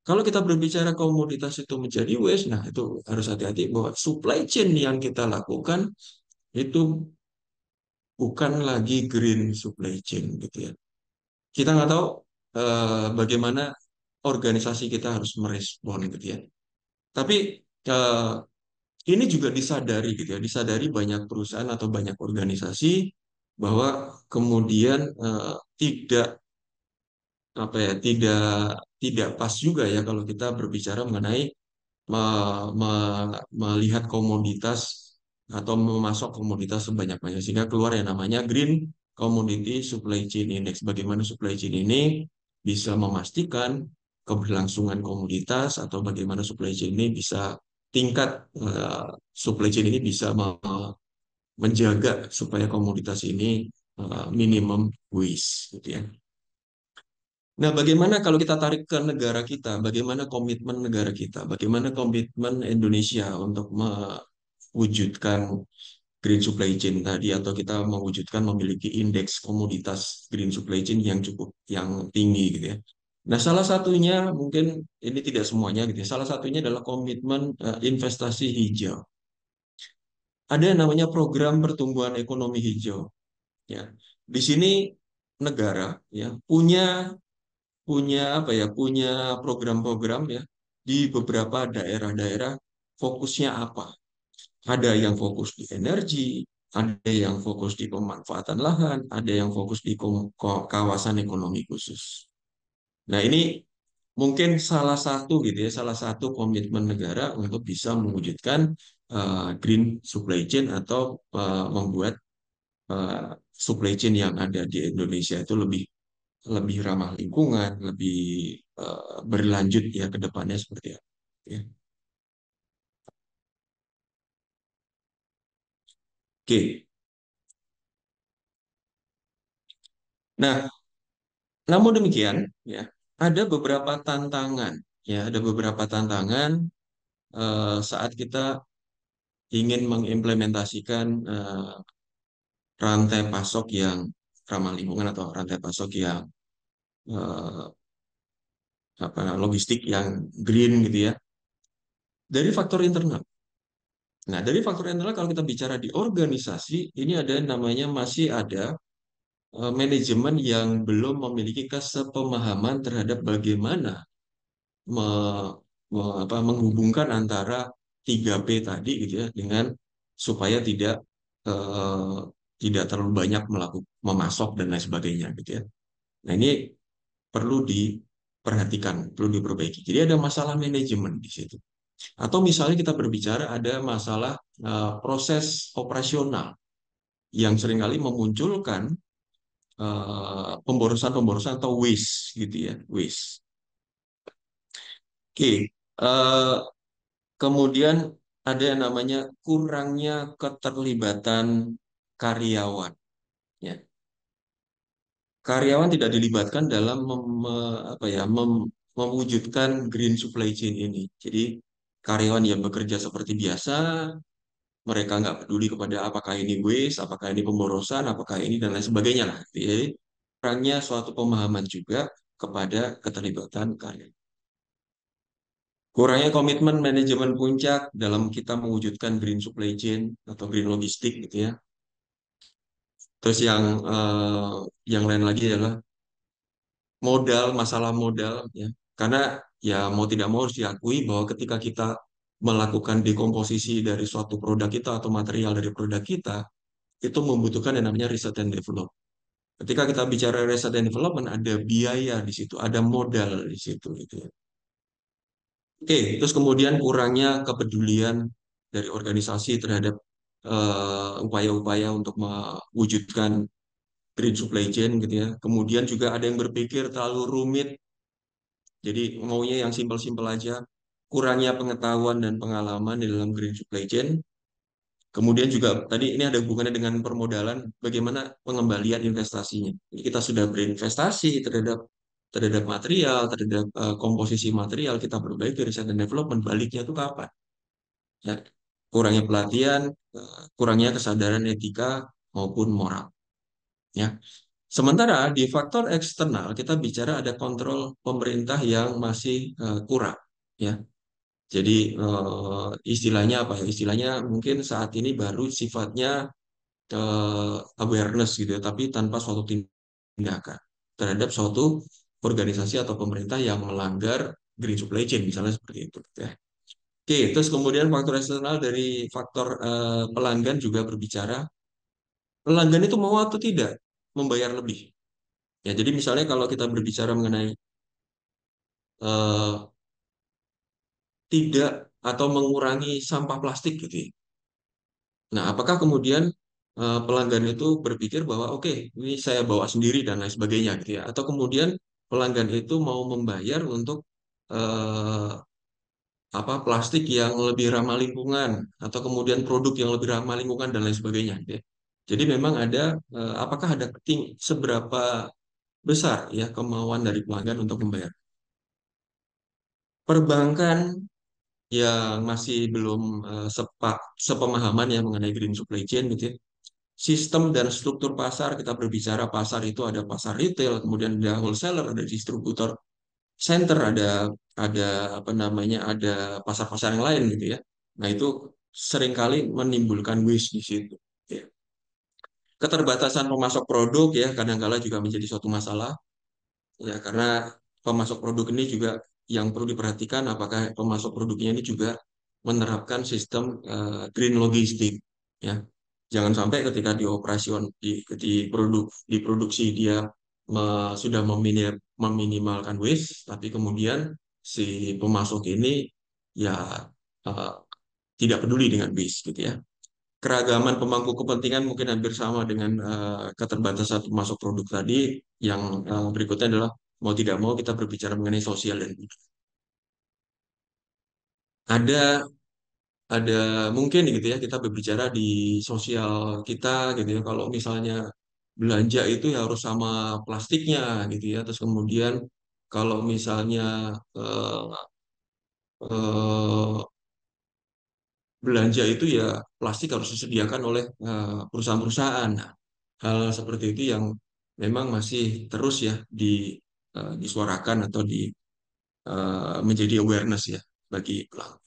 Kalau kita berbicara komoditas itu menjadi waste, nah itu harus hati-hati bahwa supply chain yang kita lakukan itu bukan lagi green supply chain gitu ya. Kita nggak tahu bagaimana organisasi kita harus merespon gitu ya. Tapi eh, ini juga disadari gitu ya, disadari banyak perusahaan atau banyak organisasi bahwa kemudian tidak apa ya, tidak pas juga ya kalau kita berbicara mengenai melihat komoditas atau memasok komoditas sebanyak-banyak sehingga keluar yang namanya Green Commodity Supply Chain Index. Bagaimana supply chain ini bisa memastikan keberlangsungan komoditas atau bagaimana supply chain ini bisa tingkat supply chain ini bisa menjaga supaya komoditas ini minimum waste gitu ya. Nah, bagaimana kalau kita tarik ke negara kita, bagaimana komitmen negara kita, bagaimana komitmen Indonesia untuk mewujudkan green supply chain tadi, atau kita mewujudkan memiliki indeks komoditas green supply chain yang tinggi gitu ya. Nah, salah satunya mungkin ini tidak semuanya gitu ya. Salah satunya adalah komitmen investasi hijau. Ada yang namanya program pertumbuhan ekonomi hijau ya. Di sini negara ya punya apa ya, punya program-program ya di beberapa daerah-daerah. Fokusnya apa? Ada yang fokus di energi, ada yang fokus di pemanfaatan lahan, ada yang fokus di kawasan ekonomi khusus. Nah, ini mungkin salah satu gitu ya, salah satu komitmen negara untuk bisa mewujudkan green supply chain atau membuat uh, supply chain yang ada di Indonesia itu lebih lebih ramah lingkungan, lebih berlanjut ya ke depannya seperti apa. Ya. Oke. Nah, namun demikian ya, ada beberapa tantangan ya, ada beberapa tantangan saat kita ingin mengimplementasikan rantai pasok yang ramah lingkungan atau rantai pasok yang eh, logistik yang green gitu ya. Dari faktor internal. Nah, dari faktor internal kalau kita bicara di organisasi, ini ada namanya masih ada manajemen yang belum memiliki kesepemahaman terhadap bagaimana menghubungkan antara 3P tadi gitu ya dengan supaya eh, tidak terlalu banyak memasok dan lain sebagainya gitu ya. Nah, ini perlu diperhatikan, perlu diperbaiki. Jadi ada masalah manajemen di situ. Atau misalnya kita berbicara ada masalah proses operasional yang seringkali memunculkan pemborosan-pemborosan atau waste gitu ya, waste. Oke, kemudian ada yang namanya kurangnya keterlibatan karyawan. Ya, karyawan tidak dilibatkan dalam mewujudkan green supply chain ini. Jadi karyawan yang bekerja seperti biasa, mereka nggak peduli kepada apakah ini waste, apakah ini pemborosan, apakah ini dan lain sebagainya lah. Jadi kurangnya suatu pemahaman juga kepada keterlibatan karyawan. Kurangnya komitmen manajemen puncak dalam kita mewujudkan green supply chain atau green logistik gitu ya. Terus yang lain lagi adalah modal, masalah modal ya. Karena ya mau tidak mau harus diakui bahwa ketika kita melakukan dekomposisi dari suatu produk kita atau material dari produk kita, itu membutuhkan yang namanya research and development. Ketika kita bicara research and development, ada biaya di situ, ada modal di situ gitu ya. Oke, terus kemudian kurangnya kepedulian dari organisasi terhadap upaya-upaya untuk mewujudkan green supply chain gitu ya. Kemudian juga ada yang berpikir terlalu rumit, jadi maunya yang simpel-simpel aja. Kurangnya pengetahuan dan pengalaman di dalam green supply chain. Kemudian juga tadi ini ada hubungannya dengan permodalan, bagaimana pengembalian investasinya. Jadi kita sudah berinvestasi terhadap material, terhadap komposisi material, kita perbaiki riset dan development, baliknya itu kapan? Ya, kurangnya pelatihan, kurangnya kesadaran etika maupun moral. Ya. Sementara di faktor eksternal kita bicara ada kontrol pemerintah yang masih kurang. Ya. Jadi istilahnya apa ya? Istilahnya mungkin saat ini baru sifatnya awareness gitu ya, tapi tanpa suatu tindakan terhadap suatu organisasi atau pemerintah yang melanggar green supply chain misalnya seperti itu. Ya. Oke, terus kemudian faktor eksternal dari faktor pelanggan juga berbicara pelanggan itu mau atau tidak membayar lebih. Ya, jadi misalnya kalau kita berbicara mengenai eh, tidak atau mengurangi sampah plastik gitu ya. Nah, apakah kemudian pelanggan itu berpikir bahwa oke, ini saya bawa sendiri dan lain sebagainya gitu ya. Atau kemudian pelanggan itu mau membayar untuk eh, apa plastik yang lebih ramah lingkungan atau kemudian produk yang lebih ramah lingkungan dan lain sebagainya gitu ya. Jadi memang ada apakah ada seberapa besar ya kemauan dari pelanggan untuk membayar. Perbankan yang masih belum sepemahaman ya mengenai green supply chain gitu ya. Sistem dan struktur pasar, kita berbicara pasar itu ada pasar retail, kemudian ada wholesaler, ada distributor center, ada apa namanya, ada pasar-pasar yang lain gitu ya. Nah, itu seringkali menimbulkan waste di situ. Ya. Keterbatasan pemasok produk ya kadang-kala juga menjadi suatu masalah. Ya, karena pemasok produk ini juga yang perlu diperhatikan apakah pemasok produknya ini juga menerapkan sistem green logistik ya. Jangan sampai ketika diproduksi dia sudah meminimalkan waste tapi kemudian si pemasok ini ya eh, tidak peduli dengan waste gitu ya. Keragaman pemangku kepentingan mungkin hampir sama dengan keterbatasan pemasok produk tadi. Yang berikutnya adalah mau tidak mau kita berbicara mengenai sosial dan budaya. Ada ada mungkin gitu ya kita berbicara di sosial kita gitu ya. Kalau misalnya belanja itu ya harus sama plastiknya gitu ya. Terus kemudian kalau misalnya eh, eh, belanja itu ya plastik harus disediakan oleh perusahaan-perusahaan. Nah, hal seperti itu yang memang masih terus ya disuarakan atau menjadi awareness ya bagi pelaku.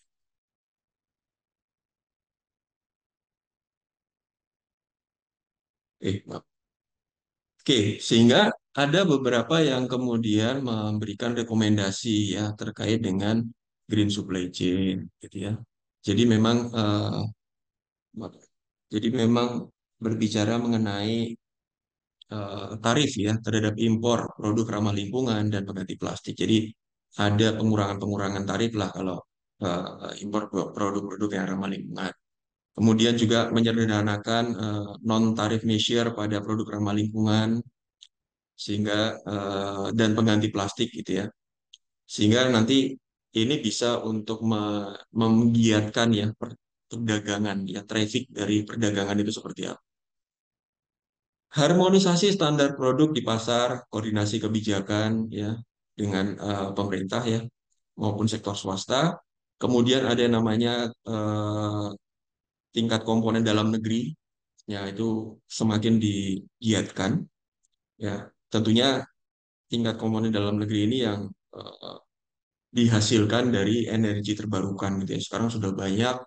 Maaf. Oke, sehingga ada beberapa yang kemudian memberikan rekomendasi ya terkait dengan green supply chain, gitu ya. Jadi memang maaf. Jadi memang berbicara mengenai tarif ya terhadap impor produk ramah lingkungan dan pengganti plastik. Jadi ada pengurangan-pengurangan tarif lah kalau impor produk-produk yang ramah lingkungan. Kemudian juga menyederhanakan non-tarif measure pada produk ramah lingkungan sehingga dan pengganti plastik gitu ya. Sehingga nanti ini bisa untuk menggiatkan ya perdagangan ya traffic dari perdagangan itu seperti apa. Harmonisasi standar produk di pasar, koordinasi kebijakan ya dengan pemerintah ya maupun sektor swasta, Kemudian ada yang namanya tingkat komponen dalam negeri, ya itu semakin digiatkan. Ya, tentunya tingkat komponen dalam negeri ini yang eh, dihasilkan dari energi terbarukan gitu ya. Sekarang sudah banyak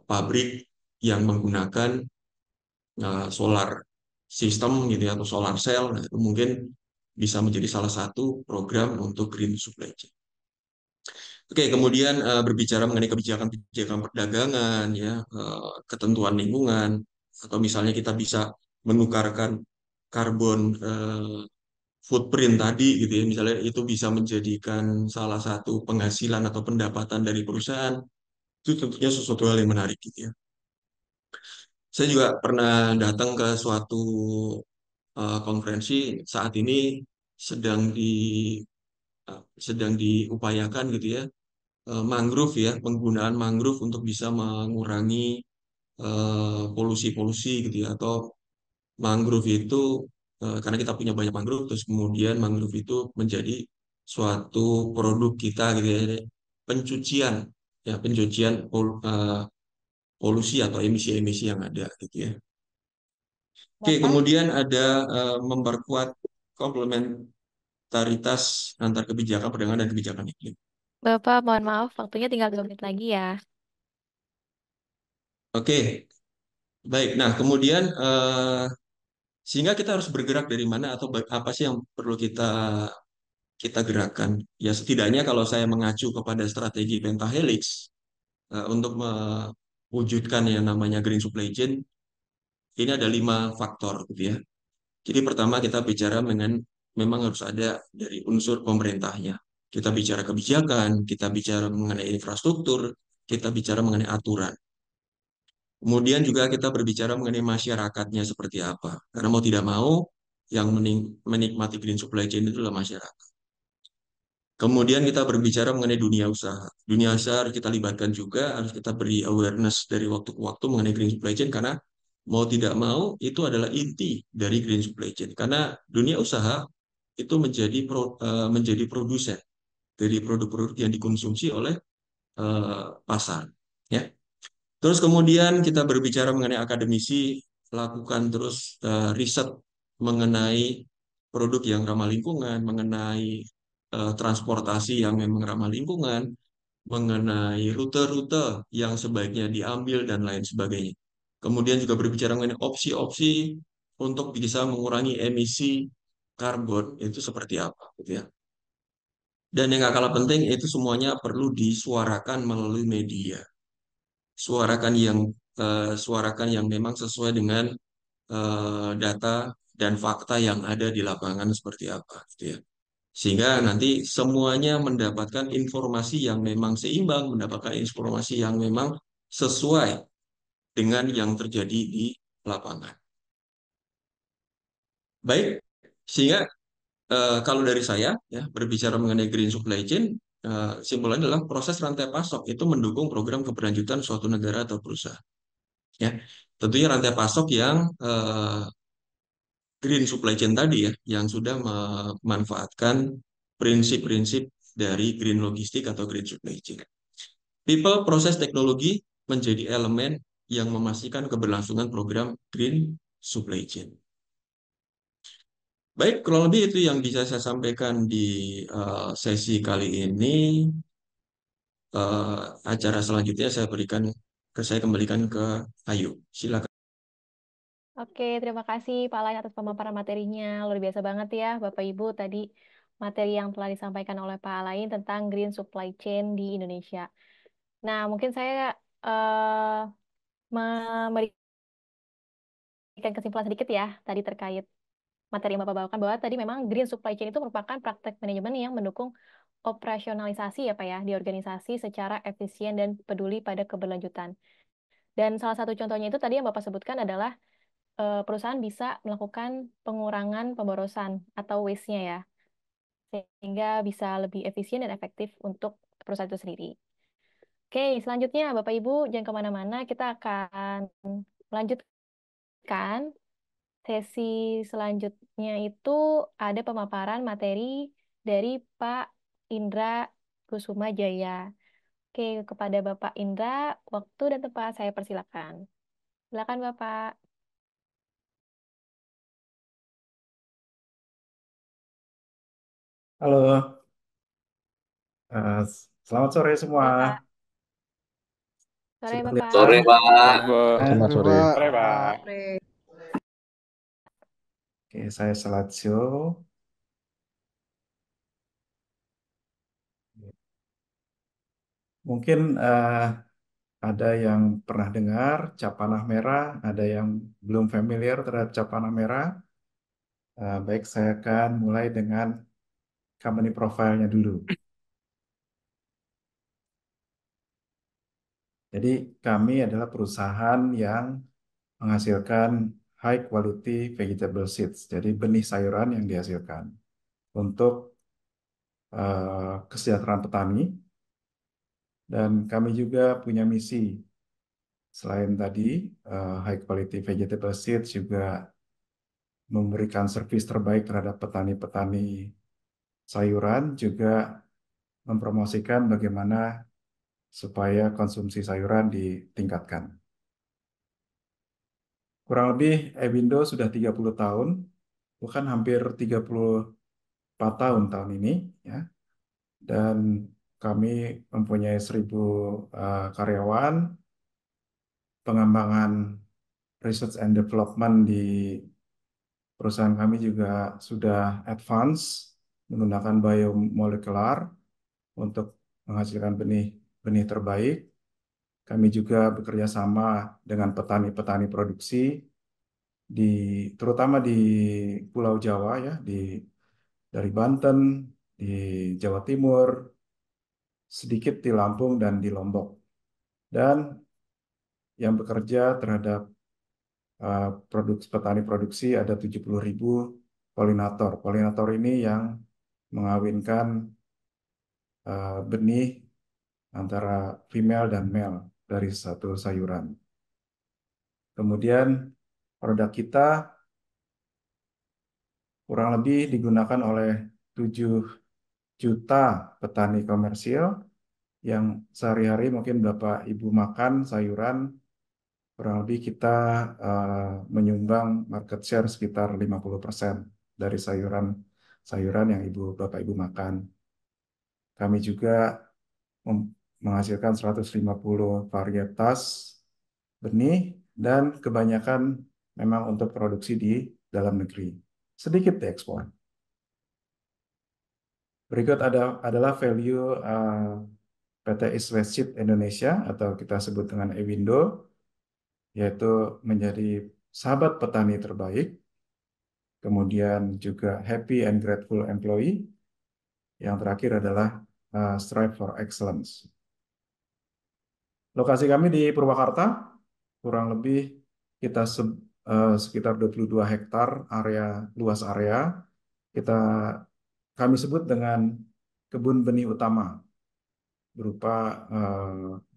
pabrik yang menggunakan solar system gitu ya, atau solar cell. Nah, itu mungkin bisa menjadi salah satu program untuk green supply chain. Oke, kemudian berbicara mengenai kebijakan-kebijakan perdagangan, ya, ketentuan lingkungan, atau misalnya kita bisa menukarkan karbon footprint tadi, gitu ya, misalnya itu bisa menjadikan salah satu penghasilan atau pendapatan dari perusahaan, itu tentunya sesuatu hal yang menarik, gitu ya. Saya juga pernah datang ke suatu konferensi saat ini sedang di sedang diupayakan, gitu ya, mangrove ya, penggunaan mangrove untuk bisa mengurangi polusi-polusi gitu ya, atau mangrove itu karena kita punya banyak mangrove, terus kemudian mangrove itu menjadi suatu produk kita gitu ya, pencucian ya, pencucian polusi atau emisi-emisi yang ada gitu ya. Oke, Bapak, kemudian ada memperkuat komplementaritas antar kebijakan perdagangan dan kebijakan iklim. Bapak, mohon maaf, waktunya tinggal 2 menit lagi ya. Oke, baik. Nah, kemudian sehingga kita harus bergerak dari mana atau apa sih yang perlu kita kita gerakkan? Ya setidaknya kalau saya mengacu kepada strategi pentahelix untuk mewujudkan yang namanya green supply chain, ini ada 5 faktor gitu ya. Jadi pertama kita bicara memang harus ada dari unsur pemerintahnya. Kita bicara kebijakan, kita bicara mengenai infrastruktur, kita bicara mengenai aturan. Kemudian juga kita berbicara mengenai masyarakatnya seperti apa. Karena mau tidak mau, yang menikmati green supply chain itu adalah masyarakat. Kemudian kita berbicara mengenai dunia usaha. Dunia usaha harus kita libatkan juga, harus kita beri awareness dari waktu ke waktu mengenai green supply chain, karena mau tidak mau itu adalah inti dari green supply chain. Karena dunia usaha itu menjadi produsen dari produk-produk yang dikonsumsi oleh pasar. Ya. Terus kemudian kita berbicara mengenai akademisi, lakukan terus riset mengenai produk yang ramah lingkungan, mengenai transportasi yang memang ramah lingkungan, mengenai rute-rute yang sebaiknya diambil dan lain sebagainya. Kemudian juga berbicara mengenai opsi-opsi untuk bisa mengurangi emisi karbon itu seperti apa, gitu ya. Dan yang gak kalah penting itu semuanya perlu disuarakan melalui media. Suarakan yang memang sesuai dengan data dan fakta yang ada di lapangan seperti apa, gitu ya. Sehingga nanti semuanya mendapatkan informasi yang memang seimbang, mendapatkan informasi yang memang sesuai dengan yang terjadi di lapangan. Baik, sehingga kalau dari saya ya berbicara mengenai green supply chain, simpulannya adalah proses rantai pasok itu mendukung program keberlanjutan suatu negara atau perusahaan. Ya, tentunya rantai pasok yang green supply chain tadi ya, yang sudah memanfaatkan prinsip-prinsip dari green logistik atau green supply chain. People, proses, teknologi menjadi elemen yang memastikan keberlangsungan program green supply chain. Baik, kurang lebih itu yang bisa saya sampaikan di sesi kali ini. Acara selanjutnya saya kembalikan ke Ayu. Silakan. Oke, terima kasih Pak Lain atas pemaparan materinya. Luar biasa banget ya, Bapak Ibu. Tadi materi yang telah disampaikan oleh Pak Lain tentang green supply chain di Indonesia. Nah, mungkin saya eh, memberikan kesimpulan sedikit ya, tadi terkait materi yang Bapak bawakan, bahwa tadi memang green supply chain itu merupakan praktek manajemen yang mendukung operasionalisasi ya Pak ya, di organisasi secara efisien dan peduli pada keberlanjutan. Dan salah satu contohnya itu tadi yang Bapak sebutkan adalah perusahaan bisa melakukan pengurangan pemborosan atau waste-nya ya, sehingga bisa lebih efisien dan efektif untuk perusahaan itu sendiri. Oke, selanjutnya Bapak Ibu jangan kemana-mana, kita akan melanjutkan sesi selanjutnya itu ada pemaparan materi dari Pak Indra Kusuma Jaya. Oke, kepada Bapak Indra, waktu dan tempat saya persilakan. Silakan Bapak. Halo, eh, selamat sore semua. Sore Pak. Sore Sudah Bapak. kelihatan? Pak. Selamat sore. Pak. Oke, saya slideshow. Mungkin ada yang pernah dengar cap panah merah, ada yang belum familiar terhadap cap panah merah. Baik, saya akan mulai dengan company profile-nya dulu. Jadi kami adalah perusahaan yang menghasilkan high quality vegetable seeds, jadi benih sayuran yang dihasilkan untuk kesejahteraan petani. Dan kami juga punya misi, selain tadi high quality vegetable seeds, juga memberikan servis terbaik terhadap petani-petani sayuran, juga mempromosikan bagaimana supaya konsumsi sayuran ditingkatkan. Kurang lebih Ewindo sudah 30 tahun, bukan hampir 34 tahun ini, ya. Dan kami mempunyai 1.000 karyawan, pengembangan research and development di perusahaan kami juga sudah advance menggunakan biomolekular untuk menghasilkan benih terbaik. Kami juga bekerja sama dengan petani-petani produksi terutama di Pulau Jawa, ya, dari Banten, di Jawa Timur, sedikit di Lampung dan di Lombok. Dan yang bekerja terhadap petani produksi ada 70.000 polinator. Polinator ini yang mengawinkan benih antara female dan male dari satu sayuran. Kemudian produk kita kurang lebih digunakan oleh 7 juta petani komersil yang sehari-hari mungkin Bapak Ibu makan sayuran, kurang lebih kita menyumbang market share sekitar 50% dari sayuran yang Bapak Ibu makan. Kami juga menghasilkan 150 varietas benih dan kebanyakan memang untuk produksi di dalam negeri. Sedikit diekspor. Berikut adalah value PT East West Seed Indonesia atau kita sebut dengan Ewindo, yaitu menjadi sahabat petani terbaik, kemudian juga happy and grateful employee, yang terakhir adalah strive for excellence. Lokasi kami di Purwakarta, kurang lebih kita sekitar 22 hektar luas area. Kami sebut dengan kebun benih utama, berupa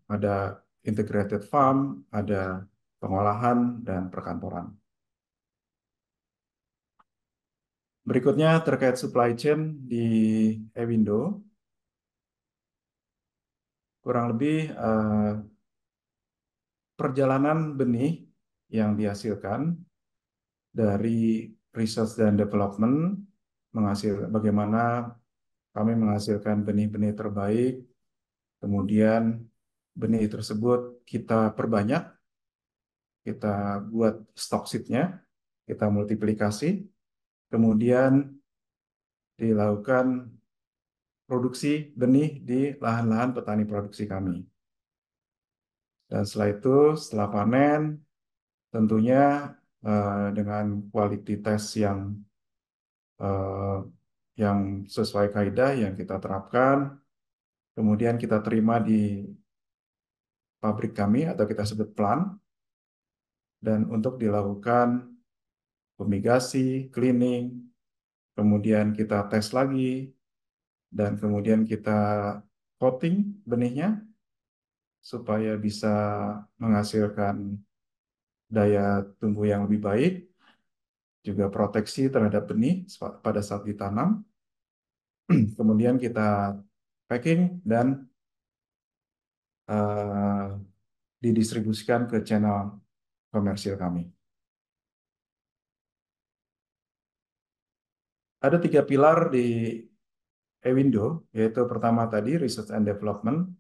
ada integrated farm, ada pengolahan, dan perkantoran. Berikutnya terkait supply chain di Ewindo, kurang lebih perjalanan benih yang dihasilkan dari research dan development, bagaimana kami menghasilkan benih-benih terbaik, kemudian benih tersebut kita perbanyak, kita buat stock seed-nya, kita multiplikasi, kemudian dilakukan produksi benih di lahan-lahan petani produksi kami. Dan setelah itu, setelah panen, tentunya dengan quality test yang sesuai kaidah yang kita terapkan, kemudian kita terima di pabrik kami atau kita sebut plant, dan untuk dilakukan fumigasi, cleaning, kemudian kita tes lagi, dan kemudian kita coating benihnya supaya bisa menghasilkan daya tumbuh yang lebih baik, juga proteksi terhadap benih pada saat ditanam. Kemudian kita packing dan eh, didistribusikan ke channel komersil kami. Ada 3 pilar di Ewindo, yaitu pertama tadi Research and Development,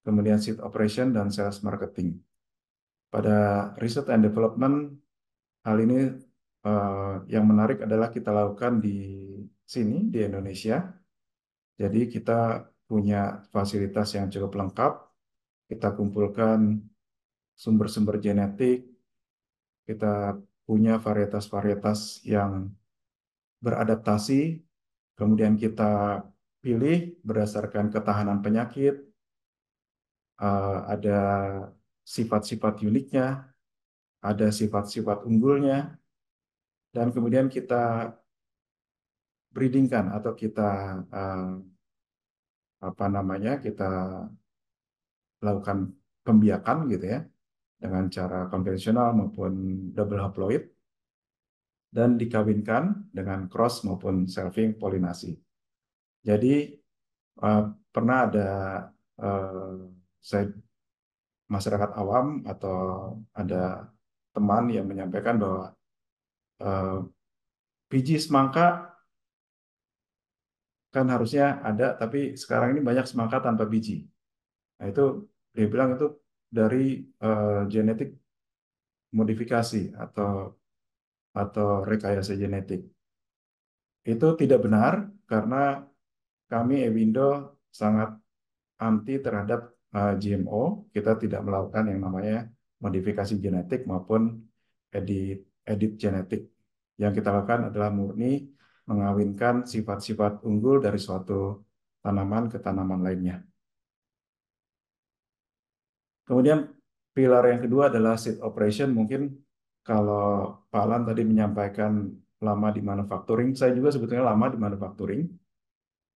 kemudian Seed Operation, dan Sales Marketing. Pada Research and Development, hal ini yang menarik adalah kita lakukan di sini, di Indonesia. Jadi kita punya fasilitas yang cukup lengkap, kita kumpulkan sumber-sumber genetik, kita punya varietas-varietas yang beradaptasi, kemudian kita pilih berdasarkan ketahanan penyakit, ada sifat-sifat uniknya, ada sifat-sifat unggulnya, dan kemudian kita breedingkan atau kita kita lakukan pembiakan gitu ya, dengan cara konvensional maupun double haploid, dan dikawinkan dengan cross maupun selfing polinasi. Jadi pernah ada saya masyarakat awam atau ada teman yang menyampaikan bahwa biji semangka kan harusnya ada, tapi sekarang ini banyak semangka tanpa biji. Nah itu dia bilang itu dari genetik modifikasi atau rekayasa genetik. Itu tidak benar karena kami Ewindo sangat anti terhadap GMO. Kita tidak melakukan yang namanya modifikasi genetik maupun edit genetik. Yang kita lakukan adalah murni mengawinkan sifat-sifat unggul dari suatu tanaman ke tanaman lainnya. Kemudian pilar yang kedua adalah seed operation. Mungkin kalau Pak Alan tadi menyampaikan lama di manufacturing, saya juga sebetulnya lama di manufacturing.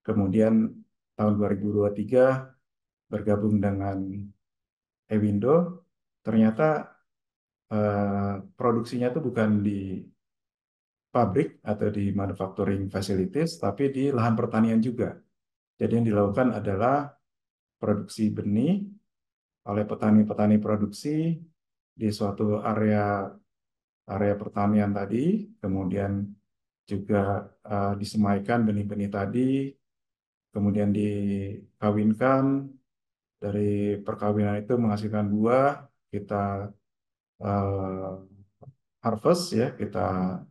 Kemudian tahun 2023 bergabung dengan Ewindo, ternyata produksinya itu bukan di pabrik atau di manufacturing facilities, tapi di lahan pertanian juga. Jadi yang dilakukan adalah produksi benih oleh petani-petani produksi di suatu area pertanian tadi, kemudian juga disemaikan benih-benih tadi, kemudian dikawinkan, dari perkawinan itu menghasilkan buah, kita harvest ya, kita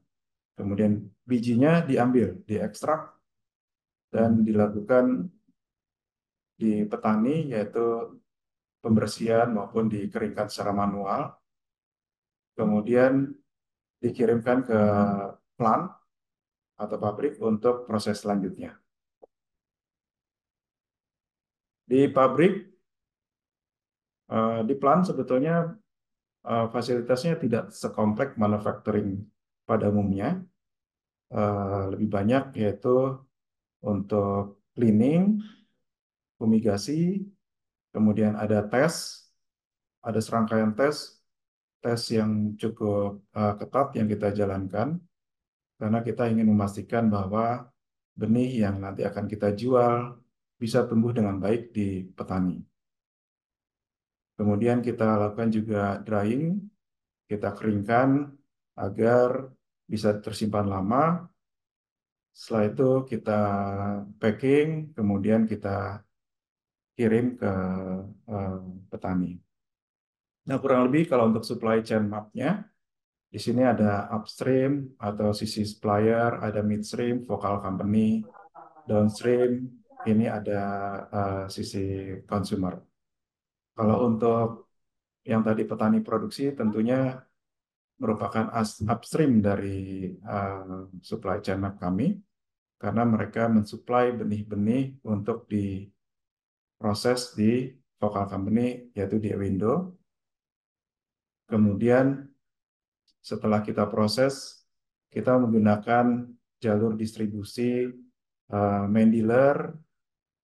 kemudian bijinya diambil, diekstrak dan dilakukan di petani, yaitu pembersihan maupun dikeringkan secara manual, kemudian dikirimkan ke plant atau pabrik untuk proses selanjutnya. Di pabrik, di plant sebetulnya fasilitasnya tidak sekompleks manufacturing pada umumnya. Lebih banyak yaitu untuk cleaning, fumigasi, kemudian ada tes, ada serangkaian tes yang cukup ketat yang kita jalankan, karena kita ingin memastikan bahwa benih yang nanti akan kita jual bisa tumbuh dengan baik di petani. Kemudian kita lakukan juga drying, kita keringkan agar bisa tersimpan lama. Setelah itu kita packing, kemudian kita kirim ke petani. Nah, kurang lebih kalau untuk supply chain map-nya, di sini ada upstream atau sisi supplier, ada midstream, vocal company, downstream, ini ada sisi consumer. Kalau untuk yang tadi petani produksi, tentunya merupakan upstream dari supply chain map kami, karena mereka mensuplai benih-benih untuk diproses di vocal company, yaitu di Ewindo. Kemudian setelah kita proses, kita menggunakan jalur distribusi main dealer,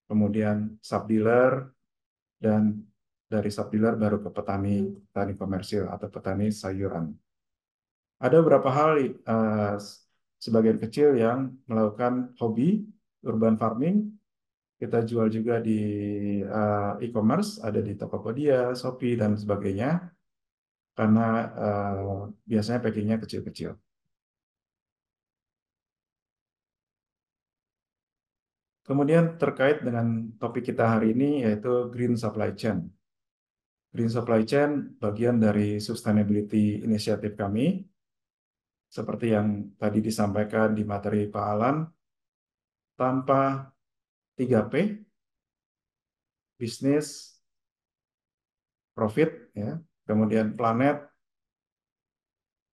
kemudian sub dealer, dan dari sub dealer baru ke petani komersil atau petani sayuran. Ada beberapa hal sebagian kecil yang melakukan hobi urban farming. kita jual juga di e-commerce, ada di Tokopedia, Shopee, dan sebagainya, karena biasanya packingnya kecil-kecil. Kemudian terkait dengan topik kita hari ini, yaitu Green Supply Chain. Green Supply Chain bagian dari sustainability inisiatif kami, seperti yang tadi disampaikan di materi Pak Alan, tanpa 3P, bisnis, profit, ya, kemudian planet,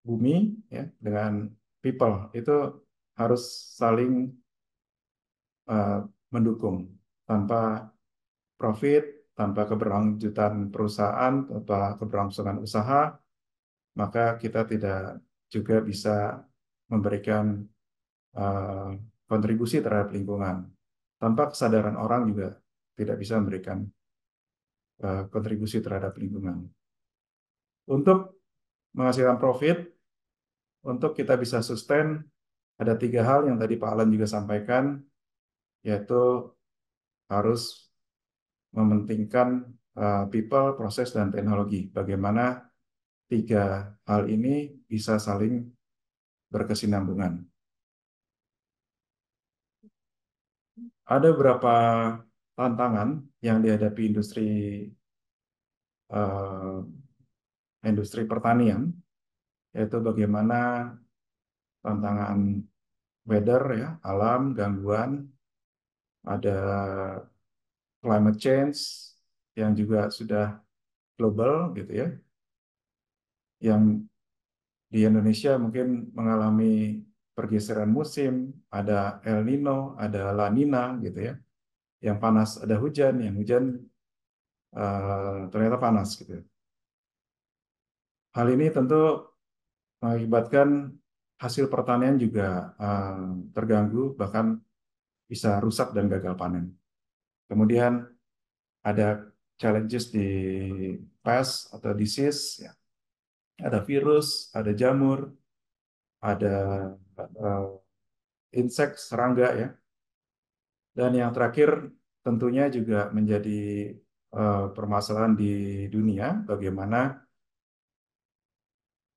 bumi, ya, dengan people, itu harus saling mendukung. Tanpa profit, tanpa keberlanjutan perusahaan, tanpa keberlangsungan usaha, maka kita tidak juga bisa memberikan kontribusi terhadap lingkungan. Tanpa kesadaran orang juga tidak bisa memberikan kontribusi terhadap lingkungan. Untuk menghasilkan profit, untuk kita bisa sustain, ada 3 hal yang tadi Pak Alan juga sampaikan, yaitu harus mementingkan people, proses, dan teknologi. Bagaimana 3 hal ini bisa saling berkesinambungan. Ada beberapa tantangan yang dihadapi industri pertanian, yaitu bagaimana tantangan weather, ya, alam, gangguan, ada climate change yang juga sudah global gitu ya, yang di Indonesia mungkin mengalami pergeseran musim, ada El Nino, ada La Nina gitu ya, yang panas ada hujan, yang hujan ternyata panas gitu. Hal ini tentu mengakibatkan hasil pertanian juga terganggu, bahkan bisa rusak dan gagal panen. Kemudian ada challenges di pest atau disease, ya. Ada virus, ada jamur, ada insek, serangga, ya. Dan yang terakhir tentunya juga menjadi permasalahan di dunia, bagaimana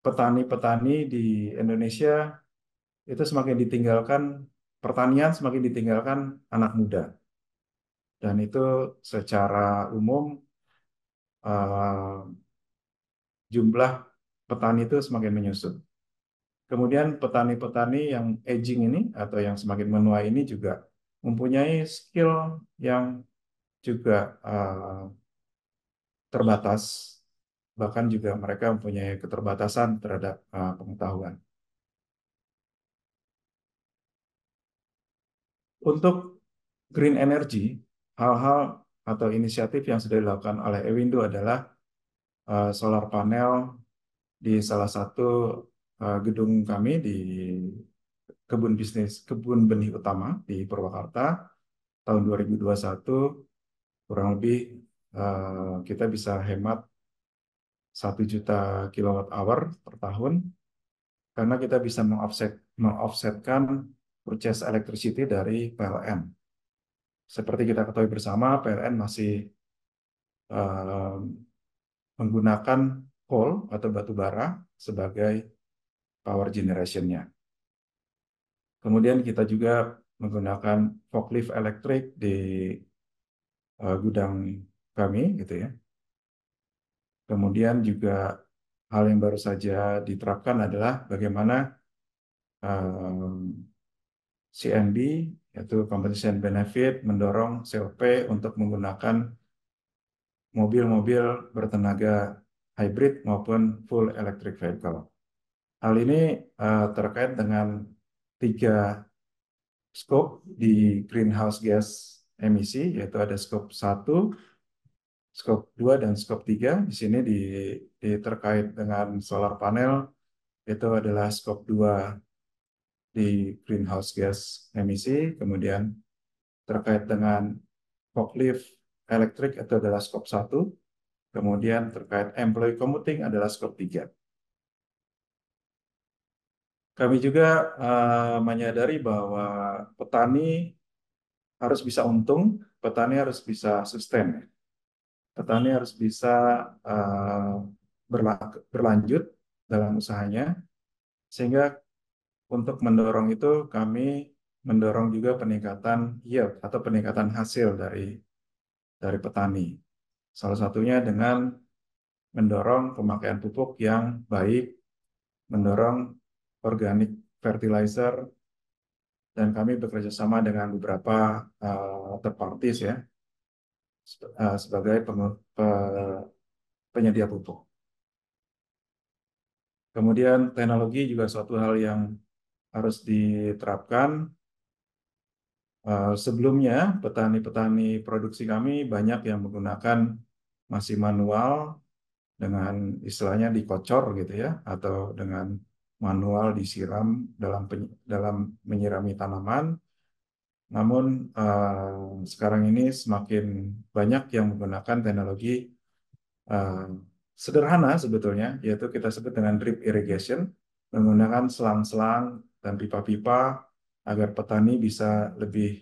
petani-petani di Indonesia itu semakin ditinggalkan, pertanian semakin ditinggalkan anak muda. Dan itu secara umum jumlah petani itu semakin menyusut. Kemudian petani-petani yang aging ini atau yang semakin menua ini juga mempunyai skill yang juga terbatas, bahkan juga mereka mempunyai keterbatasan terhadap pengetahuan. Untuk green energy, hal-hal atau inisiatif yang sudah dilakukan oleh Ewindo adalah solar panel di salah satu gedung kami di kebun benih utama di Purwakarta tahun 2021, kurang lebih kita bisa hemat 1 juta kilowatt hour per tahun, karena kita bisa mengoffsetkan purchase electricity dari PLN. Seperti kita ketahui bersama, PLN masih menggunakan coal atau batu bara sebagai power generation-nya. Kemudian kita juga menggunakan forklift elektrik di gudang kami, gitu ya. Kemudian juga hal yang baru saja diterapkan adalah bagaimana CNB, yaitu Compensation Benefit, mendorong COP untuk menggunakan mobil-mobil bertenaga hybrid maupun full electric vehicle. Hal ini terkait dengan 3 scope di greenhouse gas emisi, yaitu ada scope 1, scope 2, dan scope 3. Di sini terkait dengan solar panel, itu adalah scope 2 di greenhouse gas emisi. Kemudian terkait dengan forklift elektrik itu adalah scope 1. Kemudian terkait employee commuting adalah scope 3. Kami juga menyadari bahwa petani harus bisa untung, petani harus bisa sustain. Petani harus bisa uh, berlanjut dalam usahanya, sehingga untuk mendorong itu kami mendorong juga peningkatan yield atau peningkatan hasil dari petani. Salah satunya dengan mendorong pemakaian pupuk yang baik, mendorong organic fertilizer, dan kami bekerja sama dengan beberapa third parties ya, sebagai penyedia pupuk. Kemudian teknologi juga suatu hal yang harus diterapkan. Sebelumnya petani-petani produksi kami banyak yang menggunakan masih manual dengan istilahnya dikocor gitu ya, atau dengan manual disiram dalam menyirami tanaman. Namun sekarang ini semakin banyak yang menggunakan teknologi uh, sederhana sebetulnya, yaitu kita sebut dengan drip irrigation, menggunakan selang-selang dan pipa-pipa agar petani bisa lebih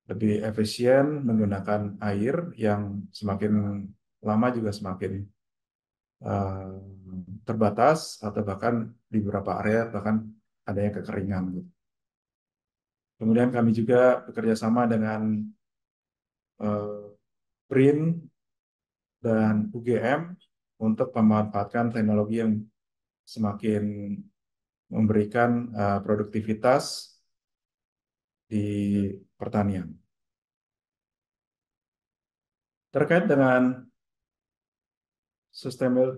lebih efisien menggunakan air yang semakin lama juga semakin uh, terbatas, atau bahkan di beberapa area bahkan adanya kekeringan gitu. Kemudian kami juga bekerja sama dengan BRIN dan UGM untuk memanfaatkan teknologi yang semakin memberikan produktivitas di pertanian. Terkait dengan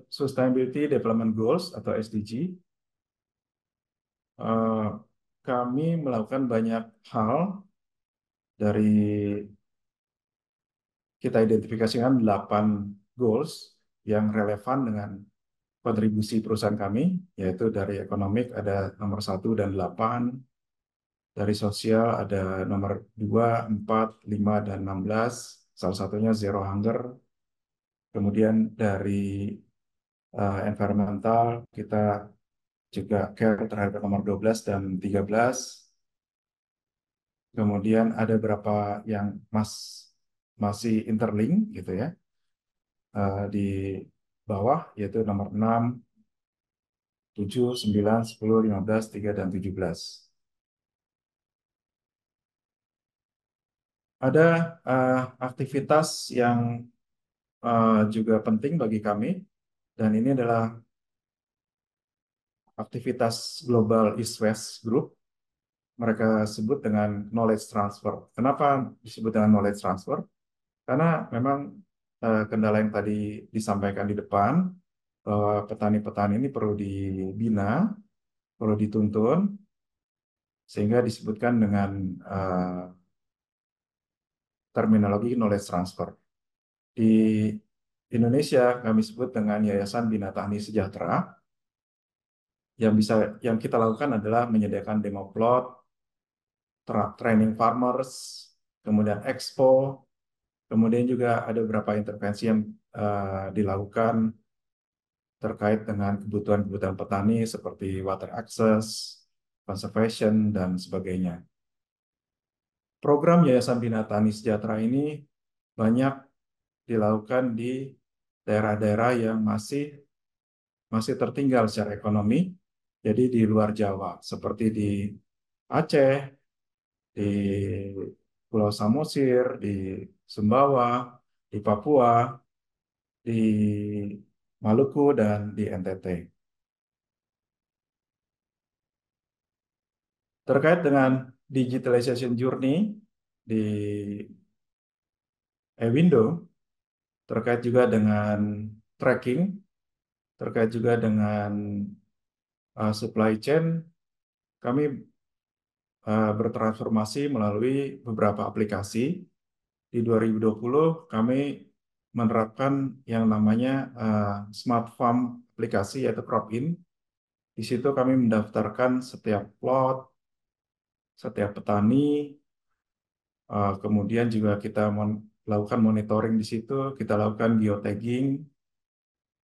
Sustainability Development Goals atau SDG, kami melakukan banyak hal. Dari kita identifikasikan 8 goals yang relevan dengan kontribusi perusahaan kami, yaitu dari ekonomik ada nomor 1 dan 8, dari sosial ada nomor 2, 4, 5, dan 16, salah satunya Zero Hunger. Kemudian dari environmental kita juga care terhadap nomor 12 dan 13. Kemudian ada beberapa yang masih interlink gitu ya, di bawah, yaitu nomor 6, 7, 9, 10, 15, 3, dan 17. Ada aktivitas yang juga penting bagi kami, dan ini adalah aktivitas Global East-West Group. Mereka sebut dengan knowledge transfer. Kenapa disebut dengan knowledge transfer? Karena memang kendala yang tadi disampaikan di depan, bahwa petani-petani ini perlu dibina, perlu dituntun, sehingga disebutkan dengan terminologi knowledge transfer. Di Indonesia kami sebut dengan Yayasan Bina Tani Sejahtera. Yang kita lakukan adalah menyediakan demo plot, training farmers, kemudian expo, kemudian juga ada beberapa intervensi yang dilakukan terkait dengan kebutuhan-kebutuhan petani seperti water access, conservation, dan sebagainya. Program Yayasan Bina Tani Sejahtera ini banyak dilakukan di daerah-daerah yang masih tertinggal secara ekonomi, jadi di luar Jawa, seperti di Aceh, di Pulau Samosir, di Sumbawa, di Papua, di Maluku, dan di NTT. Terkait dengan digitalization journey di eWindow, terkait juga dengan tracking, terkait juga dengan supply chain, kami bertransformasi melalui beberapa aplikasi. Di 2020 kami menerapkan yang namanya Smart Farm aplikasi, yaitu CropIn. Di situ kami mendaftarkan setiap plot, setiap petani, kemudian juga kita melakukan monitoring di situ, kita lakukan geotagging,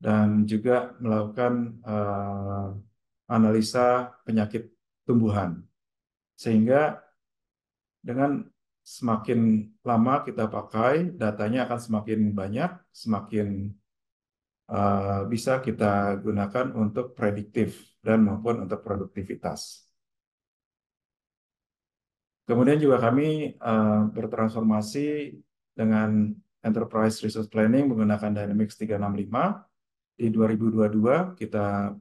dan juga melakukan analisa penyakit tumbuhan. Sehingga dengan semakin lama kita pakai, datanya akan semakin banyak, semakin bisa kita gunakan untuk prediktif dan maupun untuk produktivitas. Kemudian juga kami bertransformasi dengan Enterprise Resource Planning menggunakan Dynamics 365. Di 2022 kita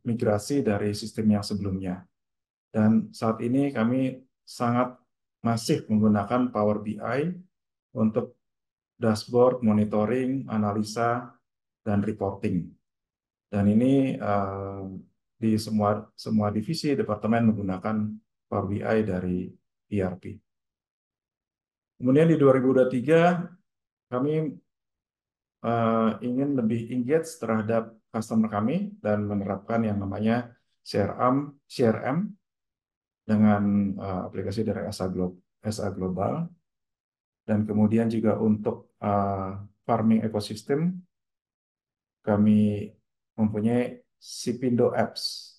migrasi dari sistem yang sebelumnya. Dan saat ini kami sangat masif menggunakan Power BI untuk dashboard, monitoring, analisa, dan reporting. Dan ini di semua divisi departemen menggunakan Power BI dari ERP. Kemudian di 2023 kami ingin lebih engage terhadap customer kami dan menerapkan yang namanya CRM dengan aplikasi dari SA Global. Dan kemudian juga untuk farming ekosistem, kami mempunyai Sipindo Apps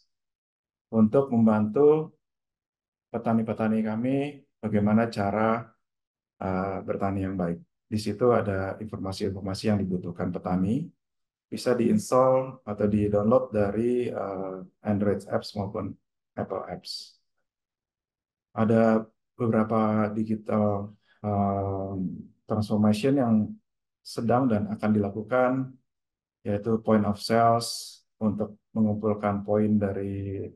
untuk membantu petani-petani kami bagaimana cara bertani yang baik. Di situ ada informasi-informasi yang dibutuhkan petani, bisa diinstal atau di-download dari Android Apps maupun Apple Apps. Ada beberapa digital transformation yang sedang dan akan dilakukan, yaitu point of sales untuk mengumpulkan poin dari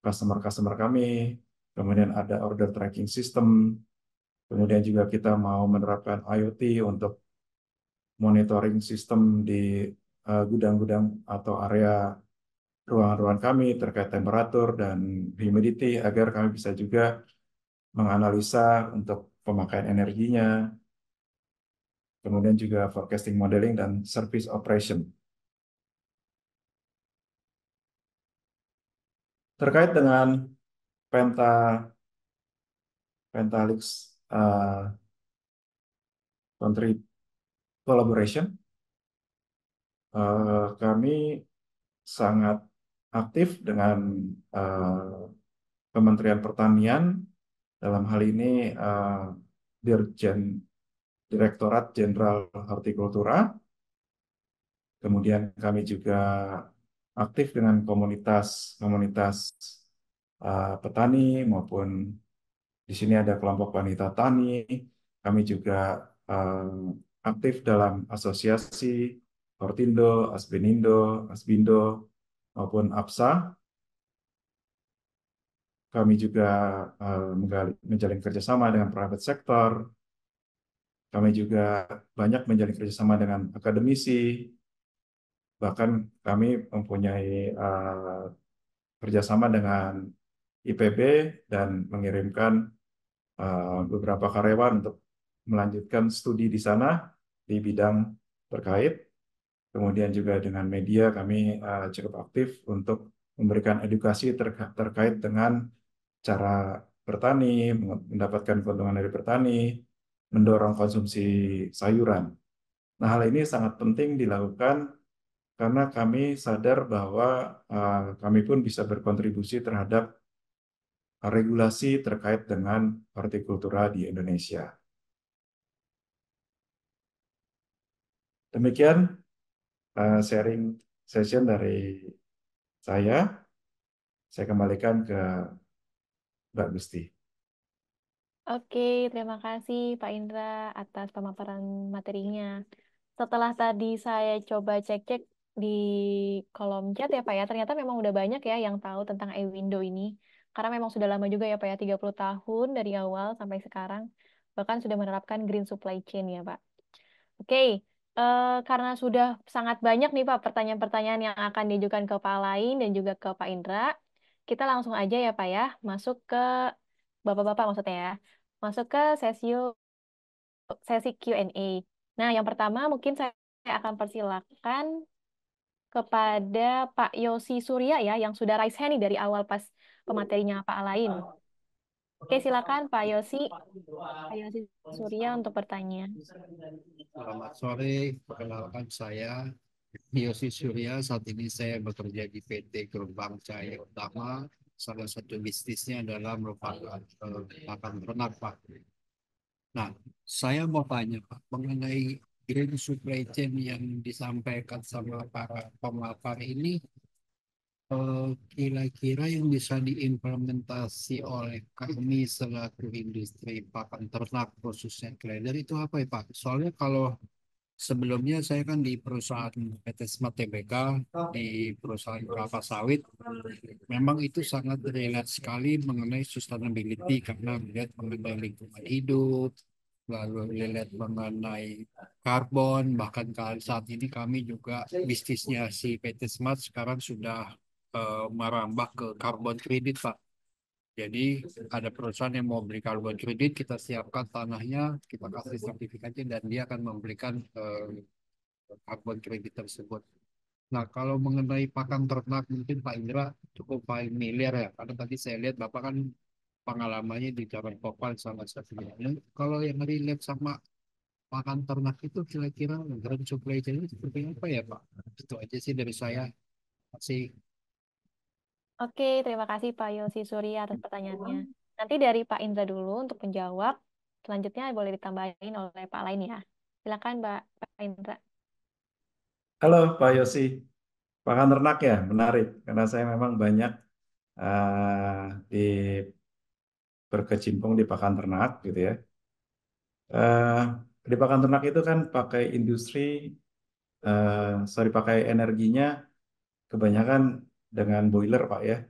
customer-customer kami, kemudian ada order tracking system, kemudian juga kita mau menerapkan IoT untuk monitoring sistem di gudang-gudang atau area ruangan-ruangan kami terkait temperatur dan humidity agar kami bisa juga menganalisa untuk pemakaian energinya, kemudian juga forecasting modeling dan service operation. Terkait dengan Pentahelix Country Collaboration, kami sangat aktif dengan Kementerian Pertanian, dalam hal ini Direktorat Jenderal Hortikultura. Kemudian kami juga aktif dengan komunitas petani maupun di sini ada kelompok wanita tani. Kami juga aktif dalam asosiasi Hortindo, Asbenindo, Asbindo maupun APSA. Kami juga menjalin kerjasama dengan private sector. Kami juga banyak menjalin kerjasama dengan akademisi. Bahkan kami mempunyai kerjasama dengan IPB dan mengirimkan beberapa karyawan untuk melanjutkan studi di sana di bidang terkait. Kemudian juga dengan media kami cukup aktif untuk memberikan edukasi terkait dengan cara bertani, mendapatkan keuntungan dari bertani, mendorong konsumsi sayuran. Nah, hal ini sangat penting dilakukan karena kami sadar bahwa kami pun bisa berkontribusi terhadap regulasi terkait dengan hortikultura di Indonesia. Demikian sharing session dari saya. Saya kembalikan ke Mbak Gusti. Oke, terima kasih Pak Indra atas pemaparan materinya. Setelah tadi saya coba cek-cek di kolom chat ya Pak ya, ternyata memang udah banyak ya yang tahu tentang eWindow ini. Karena memang sudah lama juga ya Pak ya, 30 tahun dari awal sampai sekarang. Bahkan sudah menerapkan green supply chain ya Pak. Oke, karena sudah sangat banyak nih Pak pertanyaan-pertanyaan yang akan diajukan ke Pak Lain dan juga ke Pak Indra, kita langsung aja ya Pak ya, masuk ke Bapak-Bapak maksudnya ya. Masuk ke sesi Q&A. Nah, yang pertama mungkin saya akan persilakan kepada Pak Yosi Surya ya, yang sudah raise hand nih dari awal pas pematerinya Pak Alain. Oke, silakan Pak Yosi. Pak Yosi Surya untuk bertanya. Selamat sore, perkenalkan saya Yosi Surya. Saat ini saya bekerja di PT Gerbang Cahaya Utama salah satu bisnisnya adalah merupakan pakan ternak, Pak. Nah, saya mau tanya, Pak, mengenai green supply chain yang disampaikan sama para pemapar ini, kira-kira yang bisa diimplementasi oleh kami selaku industri pakan ternak khususnya trader itu apa ya, Pak? Soalnya kalau sebelumnya saya kan di perusahaan PT Smart Tbk, di perusahaan kelapa sawit, memang itu sangat relate sekali mengenai sustainability karena melihat mengenai lingkungan hidup, lalu relate mengenai karbon, bahkan saat ini kami juga bisnisnya si PT Smart sekarang sudah merambah ke karbon kredit, Pak. Jadi ada perusahaan yang mau beri karbon kredit, kita siapkan tanahnya, kita kasih sertifikatnya, dan dia akan memberikan karbon kredit tersebut. Nah, kalau mengenai pakan ternak mungkin Pak Indra cukup familiar ya, karena tadi saya lihat Bapak kan pengalamannya di Jalan Popal salah satunya. Nah, kalau yang relate sama pakan ternak itu kira-kira grand supply chain itu seperti apa ya, Pak? Itu aja sih dari saya. Masih. Oke, terima kasih Pak Yosi Surya atas pertanyaannya. Nanti dari Pak Indra dulu untuk menjawab. Selanjutnya boleh ditambahin oleh Pak lain ya. Silakan Pak Indra. Halo Pak Yosi, pakan ternak ya, menarik. Karena saya memang banyak di berkecimpung di pakan ternak gitu ya. Eh, di pakan ternak itu kan pakai industri, pakai energinya kebanyakan dengan boiler Pak ya.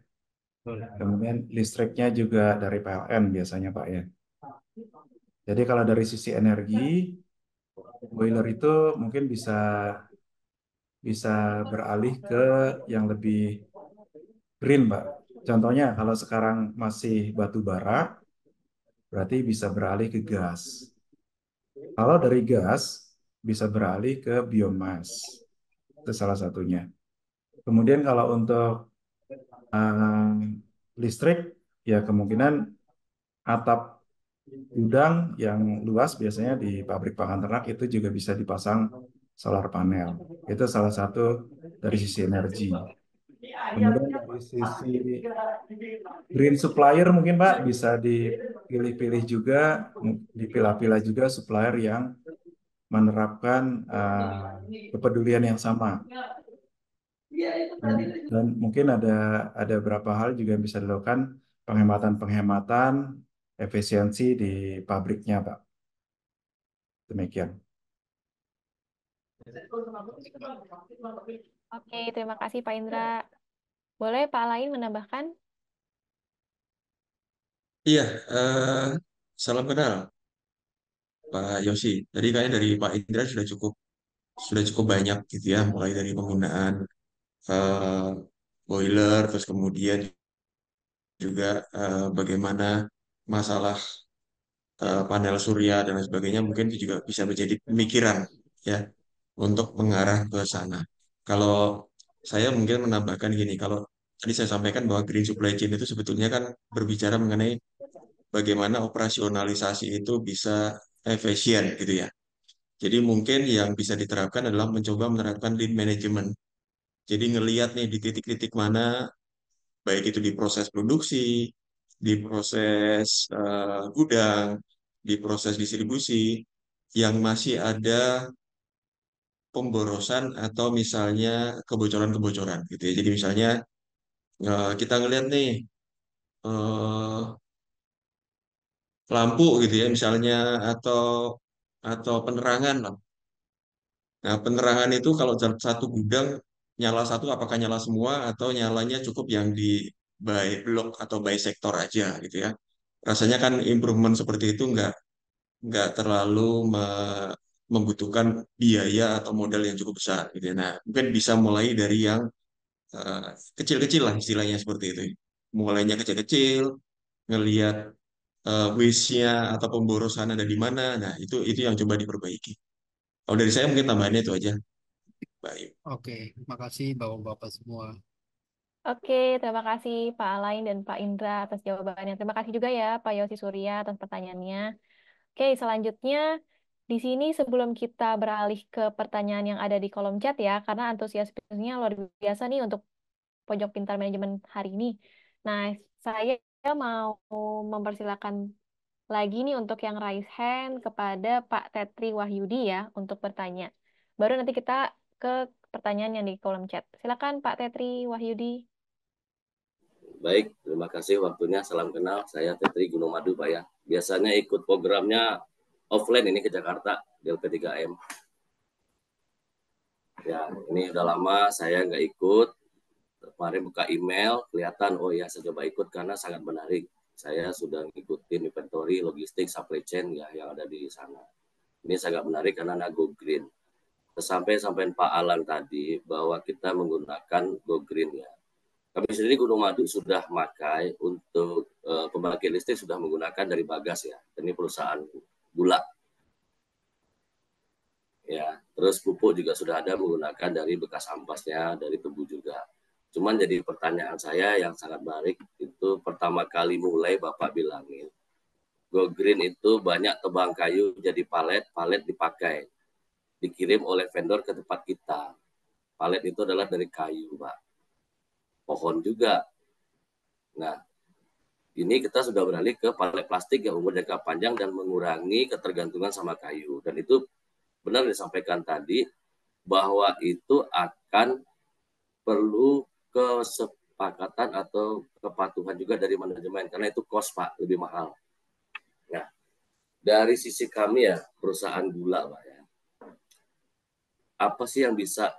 Kemudian listriknya juga dari PLN biasanya Pak ya. Jadi kalau dari sisi energi, boiler itu mungkin bisa bisa beralih ke yang lebih green, Pak. Contohnya kalau sekarang masih batu bara, berarti bisa beralih ke gas. Kalau dari gas, bisa beralih ke biomas. Itu salah satunya. Kemudian kalau untuk listrik, ya kemungkinan atap gudang yang luas biasanya di pabrik pakan ternak itu juga bisa dipasang solar panel. Itu salah satu dari sisi energi. Kemudian dari sisi green supplier mungkin Pak bisa dipilih-pilih juga, dipilah-pilah juga supplier yang menerapkan kepedulian yang sama. Dan mungkin ada beberapa hal juga yang bisa dilakukan penghematan-penghematan efisiensi di pabriknya Pak. Demikian. Oke, terima kasih Pak Indra. Boleh Pak lain menambahkan? Iya, salam kenal Pak Yosi. Tadi kayaknya dari Pak Indra sudah cukup banyak gitu ya, mulai dari penggunaan eh, boiler, terus kemudian juga bagaimana masalah panel surya dan lain sebagainya mungkin itu juga bisa menjadi pemikiran ya untuk mengarah ke sana. Kalau saya mungkin menambahkan gini, kalau tadi saya sampaikan bahwa green supply chain itu sebetulnya kan berbicara mengenai bagaimana operasionalisasi itu bisa efisien gitu ya. Jadi mungkin yang bisa diterapkan adalah mencoba menerapkan lean management. Jadi ngelihat nih di titik-titik mana, baik itu di proses produksi, di proses gudang, di proses distribusi, yang masih ada pemborosan atau misalnya kebocoran-kebocoran gitu ya. Jadi misalnya kita ngelihat nih eh, lampu gitu ya misalnya atau penerangan lah. Nah, penerangan itu kalau satu gudang nyala satu apakah nyala semua atau nyalanya cukup yang di by blok atau by sektor aja gitu ya. Rasanya kan improvement seperti itu nggak terlalu membutuhkan biaya atau modal yang cukup besar gitu ya. Nah, mungkin bisa mulai dari yang eh, kecil-kecil lah istilahnya seperti itu. Mulainya kecil-kecil, ngelihat waste-nya atau pemborosan ada di mana. Nah, itu yang coba diperbaiki. Kalau dari saya mungkin tambahannya itu aja. Baik. Oke, makasih Bapak-Bapak semua. Oke, terima kasih Pak Alain dan Pak Indra atas jawabannya. Terima kasih juga ya Pak Yosi Surya atas pertanyaannya. Oke, selanjutnya di sini sebelum kita beralih ke pertanyaan yang ada di kolom chat ya, karena antusiasmenya luar biasa nih untuk Pojok Pintar Manajemen hari ini. Nah, saya mau mempersilakan lagi nih untuk yang raise hand kepada Pak Tetri Wahyudi ya untuk bertanya. Baru nanti kita ke pertanyaan yang di kolom chat. Silakan Pak Tetri Wahyudi. Baik, terima kasih waktunya. Salam kenal. Saya Tetri Gunung Madu, Pak ya. Biasanya ikut programnya offline ini ke Jakarta, di LP3M. Ya, ini udah lama saya nggak ikut. Kemarin buka email, kelihatan, oh ya saya coba ikut karena sangat menarik. Saya sudah ngikutin inventory, logistik, supply chain ya yang ada di sana. Ini sangat menarik karena ada Go Green. Sampai Pak Alan tadi bahwa kita menggunakan Go Green ya. Kami sendiri Gunung Madu sudah pakai untuk pembangkit listrik sudah menggunakan dari Bagas ya. Ini perusahaan gula. Ya, terus pupuk juga sudah ada menggunakan dari bekas ampasnya, dari tebu juga. Cuman jadi pertanyaan saya yang sangat menarik itu pertama kali mulai Bapak bilangin Go Green itu banyak tebang kayu jadi palet dipakai, dikirim oleh vendor ke tempat kita. Palet itu adalah dari kayu, Pak. Pohon juga. Nah, ini kita sudah beralih ke palet plastik yang umur jangka panjang dan mengurangi ketergantungan sama kayu. Dan itu benar disampaikan tadi bahwa itu akan perlu kesepakatan atau kepatuhan juga dari manajemen karena itu cost Pak lebih mahal. Nah, dari sisi kami ya perusahaan gula Pak ya, apa sih yang bisa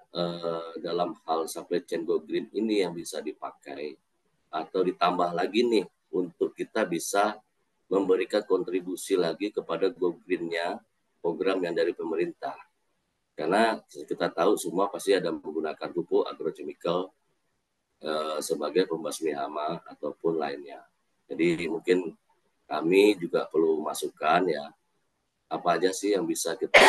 dalam hal supply chain Go Green ini yang bisa dipakai atau ditambah lagi nih untuk kita bisa memberikan kontribusi lagi kepada Go Green-nya program yang dari pemerintah. Karena kita tahu semua pasti ada menggunakan pupuk agrochemical sebagai pembasmi hama ataupun lainnya. Jadi mungkin kami juga perlu masukan ya, apa aja sih yang bisa kita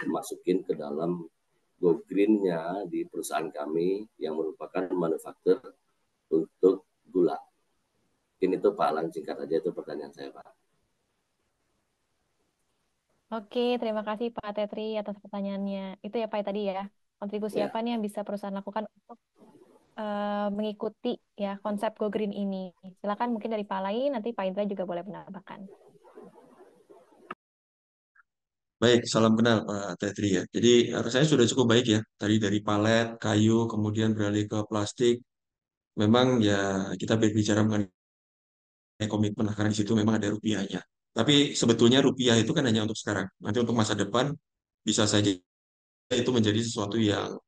masukin ke dalam Go Green-nya di perusahaan kami yang merupakan manufaktur untuk gula. Mungkin itu Pak Alang singkat aja itu pertanyaan saya Pak. Oke, terima kasih Pak Tetri atas pertanyaannya. Itu ya Pak tadi ya. Kontribusi Ya. apa nih yang bisa perusahaan lakukan untuk mengikuti ya konsep Go Green ini? Silakan mungkin dari Pak lain, nanti Pak Indra juga boleh menambahkan. Baik, salam kenal Pak Tetri ya. Jadi rasanya sudah cukup baik ya. Tadi dari palet, kayu, kemudian beralih ke plastik. Memang ya kita berbicara mengenai komitmen lah, karena di situ memang ada rupiahnya. Tapi sebetulnya rupiah itu kan hanya untuk sekarang. Nanti untuk masa depan bisa saja itu menjadi sesuatu yang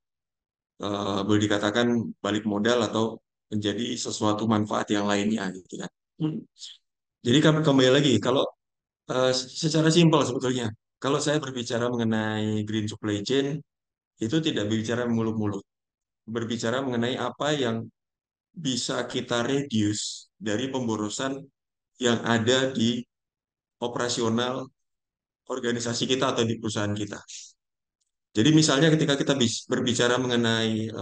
boleh dikatakan balik modal atau menjadi sesuatu manfaat yang lainnya gitu kan. Hmm. Jadi kami kembali lagi kalau secara simpel sebetulnya kalau saya berbicara mengenai green supply chain itu tidak berbicara muluk-muluk, berbicara mengenai apa yang bisa kita reduce dari pemborosan yang ada di operasional organisasi kita atau di perusahaan kita. Jadi misalnya ketika kita berbicara mengenai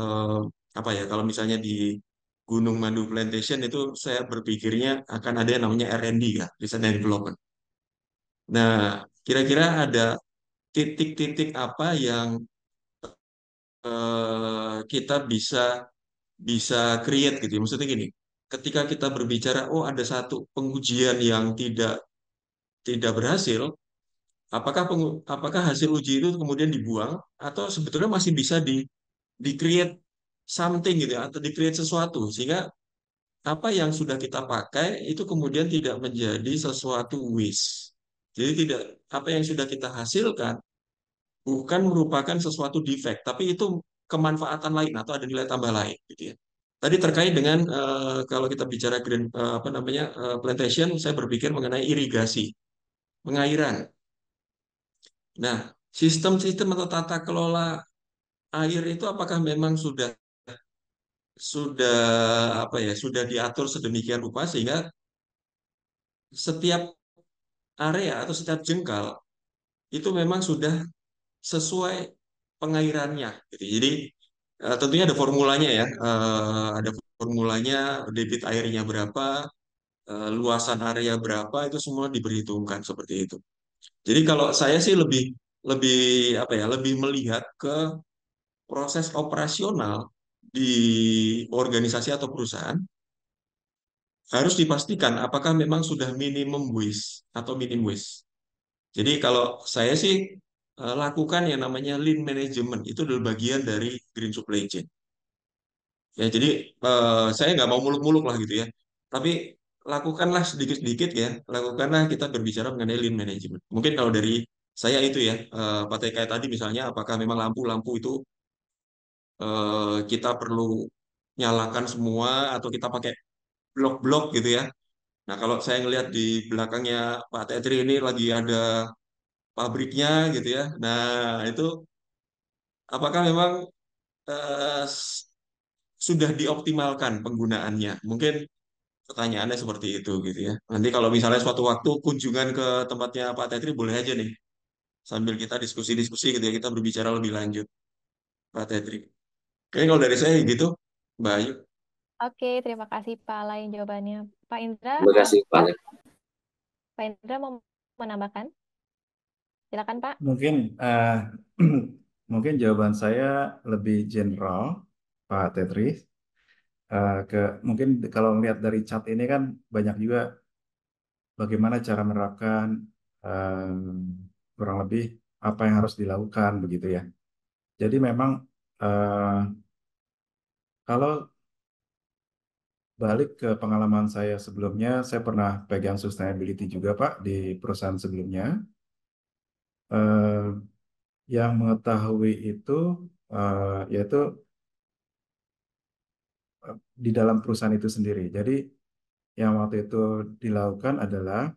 apa ya, kalau misalnya di Gunung Madu Plantation itu saya berpikirnya akan ada yang namanya R&D ya, Research and Development. Nah, kira-kira ada titik-titik apa yang kita bisa bisa create gitu ya. Maksudnya gini, ketika kita berbicara oh ada satu pengujian yang tidak berhasil, apakah hasil uji itu kemudian dibuang atau sebetulnya masih bisa di create something gitu ya, atau di create sesuatu sehingga apa yang sudah kita pakai itu kemudian tidak menjadi sesuatu waste. Jadi tidak apa yang sudah kita hasilkan bukan merupakan sesuatu defect, tapi itu kemanfaatan lain atau ada nilai tambah lain gitu ya. Tadi terkait dengan kalau kita bicara green apa namanya plantation, saya berpikir mengenai irigasi, pengairan. Nah, sistem-sistem atau tata kelola air itu apakah memang sudah apa ya sudah diatur sedemikian rupa sehingga setiap area atau setiap jengkal itu memang sudah sesuai pengairannya gitu. Jadi tentunya ada formulanya ya. Ada formulanya debit airnya berapa, luasan area berapa itu semua diperhitungkan seperti itu. Jadi kalau saya sih lebih lebih apa ya lebih melihat ke proses operasional di organisasi atau perusahaan harus dipastikan apakah memang sudah minimum waste atau minim waste. Jadi kalau saya sih lakukan yang namanya lean management, itu adalah bagian dari green supply chain. Ya, jadi saya nggak mau muluk-muluk lah gitu ya. Tapi lakukanlah sedikit-sedikit ya. Lakukanlah kita berbicara mengenai lean management. Mungkin kalau dari saya itu ya, Pak TK tadi misalnya, apakah memang lampu-lampu itu kita perlu nyalakan semua atau kita pakai blok-blok gitu ya. Nah, kalau saya ngelihat di belakangnya Pak Tetri ini lagi ada pabriknya gitu ya. Nah, itu apakah memang eh, s- sudah dioptimalkan penggunaannya? Mungkin pertanyaannya seperti itu gitu ya. Nanti kalau misalnya suatu waktu kunjungan ke tempatnya Pak Tetri boleh aja nih. Sambil kita diskusi-diskusi gitu ya, kita berbicara lebih lanjut, Pak Tetri. Kayaknya kalau dari saya gitu, Mbak Ayu. Oke, terima kasih Pak Alain jawabannya. Pak Indra, Terima kasih Pak. Pak Indra mau menambahkan? Silakan Pak. Mungkin mungkin jawaban saya lebih general, Pak Tetris. Ke mungkin kalau melihat dari chat ini kan banyak juga bagaimana cara menerapkan kurang lebih apa yang harus dilakukan begitu ya. Jadi memang eh, kalau balik ke pengalaman saya sebelumnya, saya pernah pegang sustainability juga Pak di perusahaan sebelumnya. Eh, yang mengetahui itu yaitu di dalam perusahaan itu sendiri. Jadi yang waktu itu dilakukan adalah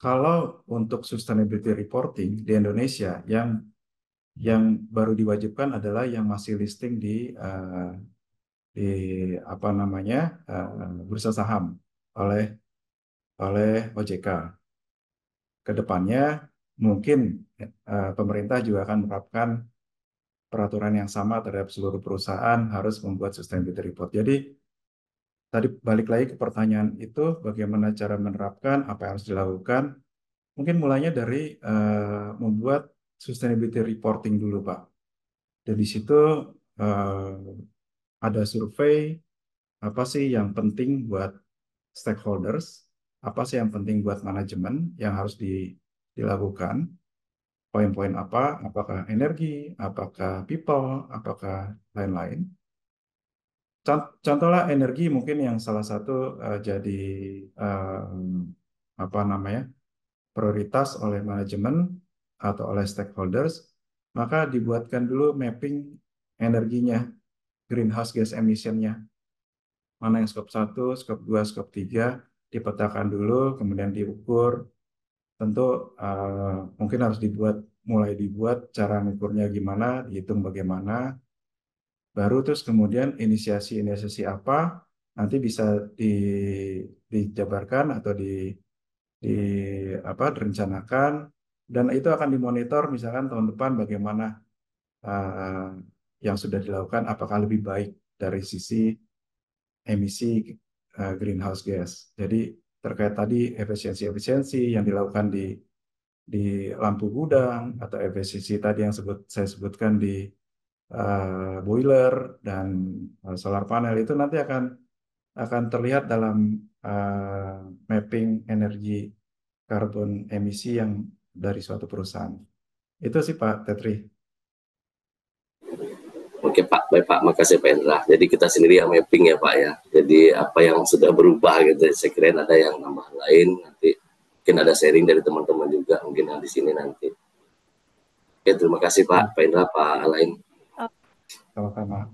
kalau untuk sustainability reporting di Indonesia yang baru diwajibkan adalah yang masih listing di apa namanya bursa saham oleh oleh OJK. Kedepannya mungkin pemerintah juga akan menerapkan peraturan yang sama terhadap seluruh perusahaan harus membuat sustainability report. Jadi tadi balik lagi ke pertanyaan itu, bagaimana cara menerapkan apa yang harus dilakukan. Mungkin mulainya dari membuat sustainability reporting dulu, Pak. Dan di situ ada survei, apa sih yang penting buat stakeholders, apa sih yang penting buat manajemen yang harus dilakukan, poin-poin apa, apakah energi, apakah people, apakah lain-lain. Contohlah energi mungkin yang salah satu jadi apa namanya prioritas oleh manajemen atau oleh stakeholders, maka dibuatkan dulu mapping energinya, greenhouse gas emission-nya, mana yang skop 1, skop 2, skop 3, dipetakan dulu, kemudian diukur. Tentu mungkin harus mulai dibuat cara mengukurnya gimana, dihitung bagaimana, baru terus kemudian inisiasi apa nanti bisa di, dijabarkan atau di direncanakan dan itu akan dimonitor misalkan tahun depan bagaimana uh, yang sudah dilakukan apakah lebih baik dari sisi emisi greenhouse gas. Jadi terkait tadi efisiensi yang dilakukan di lampu gudang atau efisiensi tadi yang saya sebutkan di boiler dan solar panel itu nanti akan terlihat dalam uh, mapping energi karbon emisi yang dari suatu perusahaan. Itu sih Pak Tetri. Oke Pak, baik Pak, makasih Pak Indra. Jadi kita sendiri yang mapping ya Pak ya. Jadi apa yang sudah berubah gitu, saya kira ada yang nambah lain, nanti mungkin ada sharing dari teman-teman juga mungkin di sini nanti. Oke, terima kasih Pak, Pak Indra, Pak Alain. Sama-sama.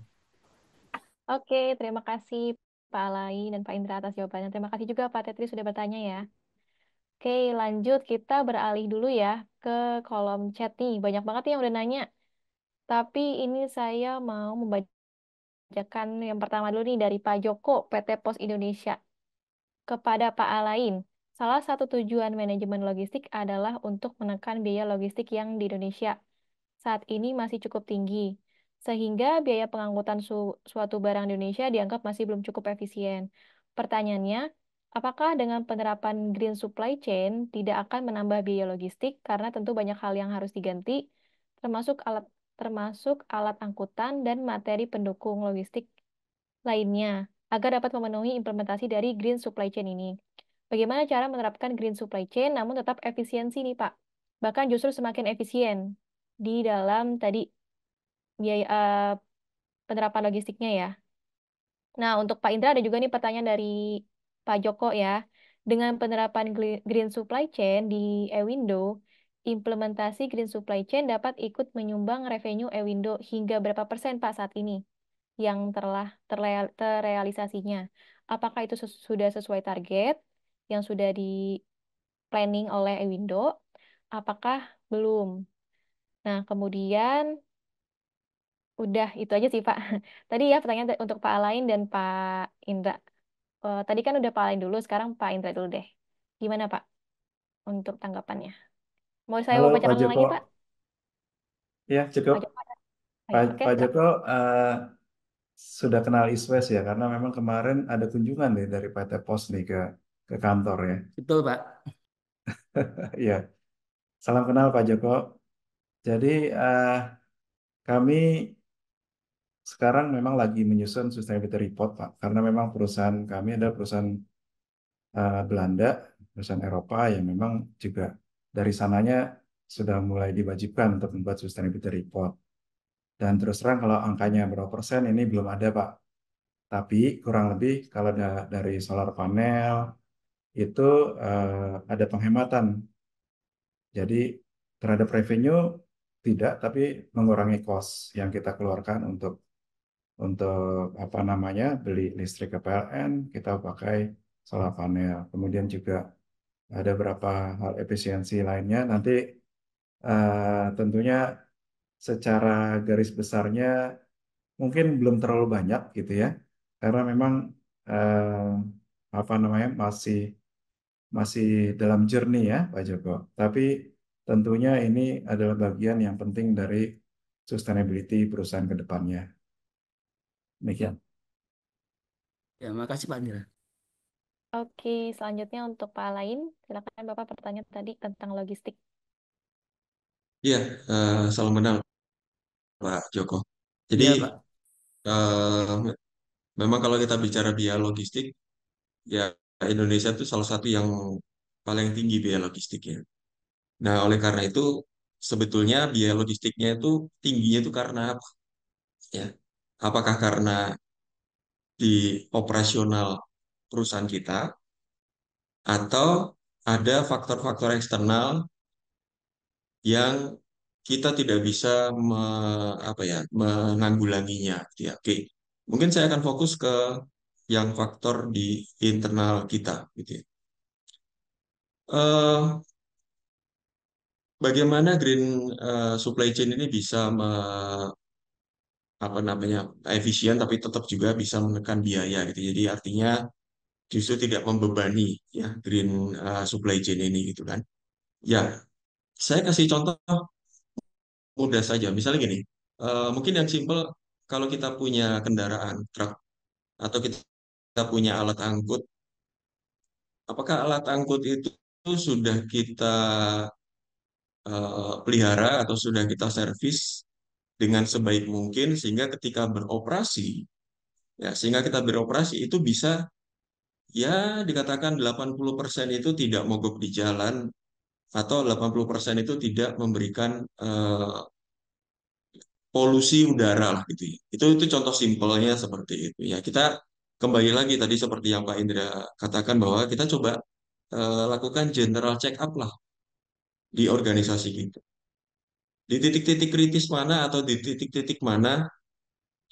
Oke, terima kasih Pak Alain dan Pak Indra atas jawabannya. Terima kasih juga Pak Tetri sudah bertanya ya. Oke, lanjut kita beralih dulu ya ke kolom chat nih. Banyak banget yang udah nanya. Tapi ini saya mau membacakan yang pertama dulu nih dari Pak Joko, PT Pos Indonesia. Kepada Pak Alain, salah satu tujuan manajemen logistik adalah untuk menekan biaya logistik yang di Indonesia saat ini masih cukup tinggi, sehingga biaya pengangkutan suatu barang di Indonesia dianggap masih belum cukup efisien. Pertanyaannya, apakah dengan penerapan green supply chain tidak akan menambah biaya logistik karena tentu banyak hal yang harus diganti, termasuk alat angkutan dan materi pendukung logistik lainnya. agar dapat memenuhi implementasi dari green supply chain ini. Bagaimana cara menerapkan green supply chain namun tetap efisiensi nih Pak? Bahkan justru semakin efisien di dalam tadi biaya penerapan logistiknya ya. Nah, untuk Pak Indra ada juga nih pertanyaan dari Pak Joko ya. Dengan penerapan green supply chain di Ewindo, implementasi green supply chain dapat ikut menyumbang revenue Ewindo hingga berapa persen Pak saat ini yang telah terrealisasinya? Apakah itu sudah sesuai target yang sudah di planning oleh Ewindo? Apakah belum? Nah, kemudian udah itu aja sih Pak. Tadi ya pertanyaan untuk Pak Alain dan Pak Indra. Tadi kan udah Pak Alain dulu, sekarang Pak Indra dulu deh. Gimana Pak untuk tanggapannya? Mau saya Halo Pak bacakan ulang Joko, lagi Pak? ya cukup. Pak Joko ada? Ayo, Pak, oke, Pak silakan. Joko sudah kenal Iswes ya, karena memang kemarin ada kunjungan nih dari PT Pos nih ke kantor ya. Betul, Pak. Iya, salam kenal Pak Joko. Jadi kami sekarang memang lagi menyusun sustainability report Pak, karena memang perusahaan kami adalah perusahaan Belanda, perusahaan Eropa yang memang juga dari sananya sudah mulai diwajibkan untuk membuat sustainability report. Dan terus terang kalau angkanya berapa persen ini belum ada Pak. Tapi kurang lebih kalau dari solar panel itu ada penghematan. Jadi terhadap revenue tidak, tapi mengurangi cost yang kita keluarkan untuk apa namanya beli listrik ke PLN, kita pakai solar panel. Kemudian juga ada beberapa hal efisiensi lainnya. Nanti tentunya secara garis besarnya mungkin belum terlalu banyak gitu ya, karena memang apa namanya masih dalam journey ya Pak Joko. Tapi tentunya ini adalah bagian yang penting dari sustainability perusahaan ke depannya. Demikian. Ya, makasih Pak Indra. Oke, selanjutnya untuk Pak Alain. Silakan Bapak pertanyaan tadi tentang logistik. Iya, salam kenal Pak Joko. Jadi Iya, Pak. eh, memang kalau kita bicara biaya logistik, ya Indonesia itu salah satu yang paling tinggi biaya logistiknya. Nah, oleh karena itu sebetulnya biaya logistiknya itu tingginya itu karena apa? Ya, apakah karena di operasional perusahaan kita atau ada faktor-faktor eksternal yang kita tidak bisa apa ya menanggulanginya gitu ya. Oke. Mungkin saya akan fokus ke yang faktor di internal kita gitu ya. Eh, Bagaimana green supply chain ini bisa apa namanya efisien tapi tetap juga bisa menekan biaya gitu. Jadi artinya justru tidak membebani ya green supply chain ini gitu kan. Ya, saya kasih contoh mudah saja. Misalnya gini, mungkin yang simple kalau kita punya kendaraan truk atau kita punya alat angkut, apakah alat angkut itu sudah kita pelihara atau sudah kita servis dengan sebaik mungkin sehingga ketika beroperasi, ya sehingga kita beroperasi itu bisa ya dikatakan 80% itu tidak mogok di jalan atau 80% itu tidak memberikan polusi udara lah gitu ya. Itu contoh simpelnya seperti itu ya. Kita kembali lagi tadi seperti yang Pak Indra katakan bahwa kita coba lakukan general check up lah di organisasi kita. Di titik-titik kritis mana atau di titik-titik mana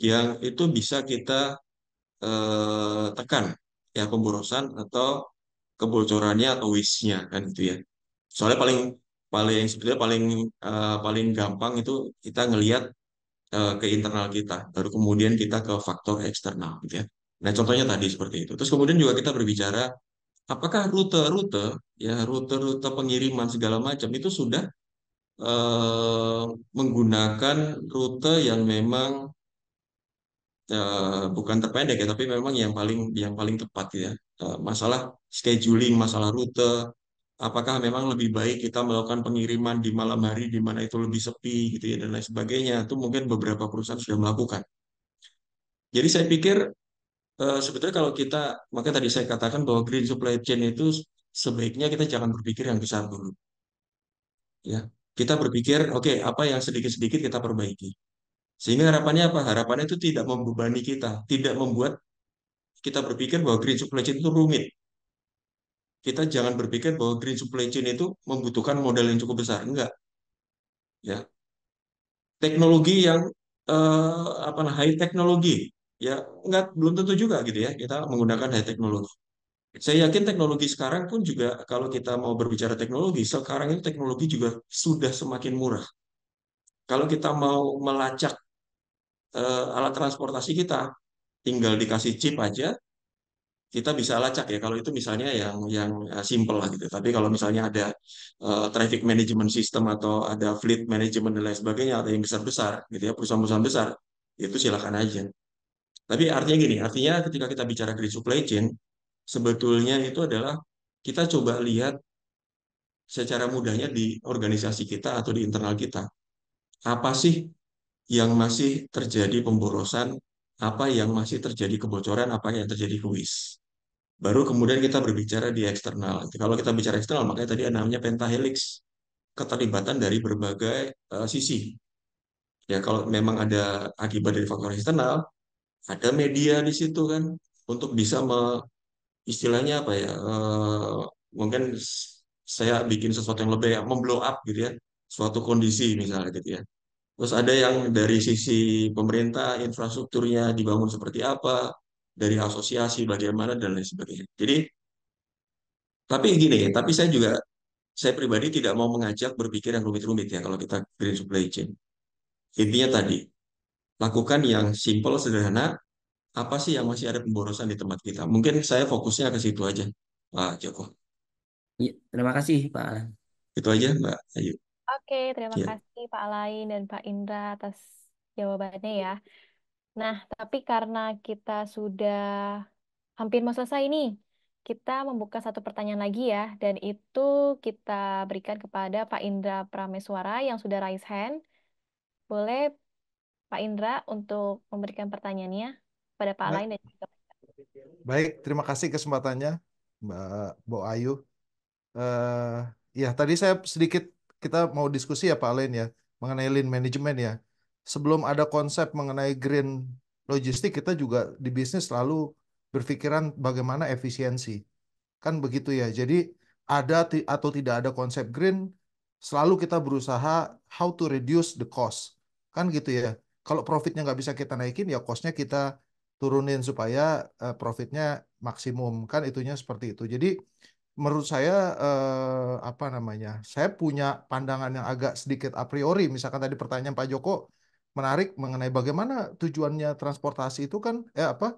yang itu bisa kita tekan ya pemborosan atau kebocorannya atau waste-nya kan gitu ya. Soalnya paling paling sebetulnya paling gampang itu kita ngelihat ke internal kita, baru kemudian kita ke faktor eksternal gitu ya. Nah, contohnya tadi seperti itu. Terus kemudian juga kita berbicara apakah rute-rute ya rute-rute pengiriman segala macam itu sudah eh, menggunakan rute yang memang bukan terpendek ya, tapi memang yang paling tepat ya. Masalah scheduling, masalah rute, apakah memang lebih baik kita melakukan pengiriman di malam hari di mana itu lebih sepi gitu ya dan lain sebagainya. Itu mungkin beberapa perusahaan sudah melakukan. Jadi saya pikir Sebetulnya kalau kita, makanya tadi saya katakan bahwa green supply chain itu sebaiknya kita jangan berpikir yang besar dulu, ya. Kita berpikir, oke, apa yang sedikit-sedikit kita perbaiki. Sehingga harapannya apa? Harapannya itu tidak membebani kita, tidak membuat kita berpikir bahwa green supply chain itu rumit. Kita jangan berpikir bahwa green supply chain itu membutuhkan modal yang cukup besar. Enggak, ya. Teknologi yang apa nah, high teknologi, ya enggak belum tentu juga gitu ya kita menggunakan high teknologi. Saya yakin teknologi sekarang pun juga kalau kita mau berbicara teknologi, sekarang itu teknologi juga sudah semakin murah. Kalau kita mau melacak alat transportasi kita, tinggal dikasih chip aja, kita bisa lacak ya. Kalau itu misalnya yang simple lah gitu. Tapi kalau misalnya ada traffic management system atau ada fleet management dan lain sebagainya atau yang besar-besar gitu ya, perusahaan-perusahaan besar, itu silakan aja. Tapi artinya gini, artinya ketika kita bicara green supply chain, sebetulnya itu adalah kita coba lihat secara mudahnya di organisasi kita atau di internal kita. Apa sih yang masih terjadi pemborosan, apa yang masih terjadi kebocoran, apa yang terjadi kuis. Baru kemudian kita berbicara di eksternal. Kalau kita bicara eksternal, makanya tadi ada namanya pentahelix, keterlibatan dari berbagai sisi. Ya, kalau memang ada akibat dari faktor eksternal, ada media di situ kan untuk bisa istilahnya apa ya? Mungkin saya bikin sesuatu yang lebih ya, memblow up gitu ya, suatu kondisi misalnya gitu ya. Terus ada yang dari sisi pemerintah, infrastrukturnya dibangun seperti apa, dari asosiasi bagaimana dan lain sebagainya. Jadi, tapi gini, tapi saya pribadi tidak mau mengajak berpikir yang rumit-rumit ya kalau kita green supply chain. Intinya tadi, lakukan yang simple, sederhana, apa sih yang masih ada pemborosan di tempat kita. Mungkin saya fokusnya ke situ aja, Pak Joko. Iya, terima kasih Pak Alan. Itu aja, Mbak Ayu. Oke, terima Ya. kasih Pak Alain dan Pak Indra atas jawabannya ya. Nah, tapi karena kita sudah hampir mau selesai nih, kita membuka satu pertanyaan lagi ya, dan itu kita berikan kepada Pak Indra Prameswara yang sudah raise hand. Boleh Pak Indra untuk memberikan pertanyaannya kepada Pak Baik, Alain dan juga baik, terima kasih kesempatannya, Mbak Bo Ayu. eh ya, tadi saya sedikit kita mau diskusi ya Pak Alen ya mengenai lean management ya. Sebelum ada konsep mengenai green logistik, kita juga di bisnis selalu berpikiran bagaimana efisiensi. Kan begitu ya. Jadi ada atau tidak ada konsep green, selalu kita berusaha how to reduce the cost. Kan gitu ya. Kalau profitnya nggak bisa kita naikin, ya costnya kita turunin supaya profitnya maksimum. Kan itunya seperti itu. Jadi menurut saya apa namanya? Saya punya pandangan yang agak sedikit a priori. Misalkan tadi pertanyaan Pak Joko menarik mengenai bagaimana tujuannya transportasi itu kan apa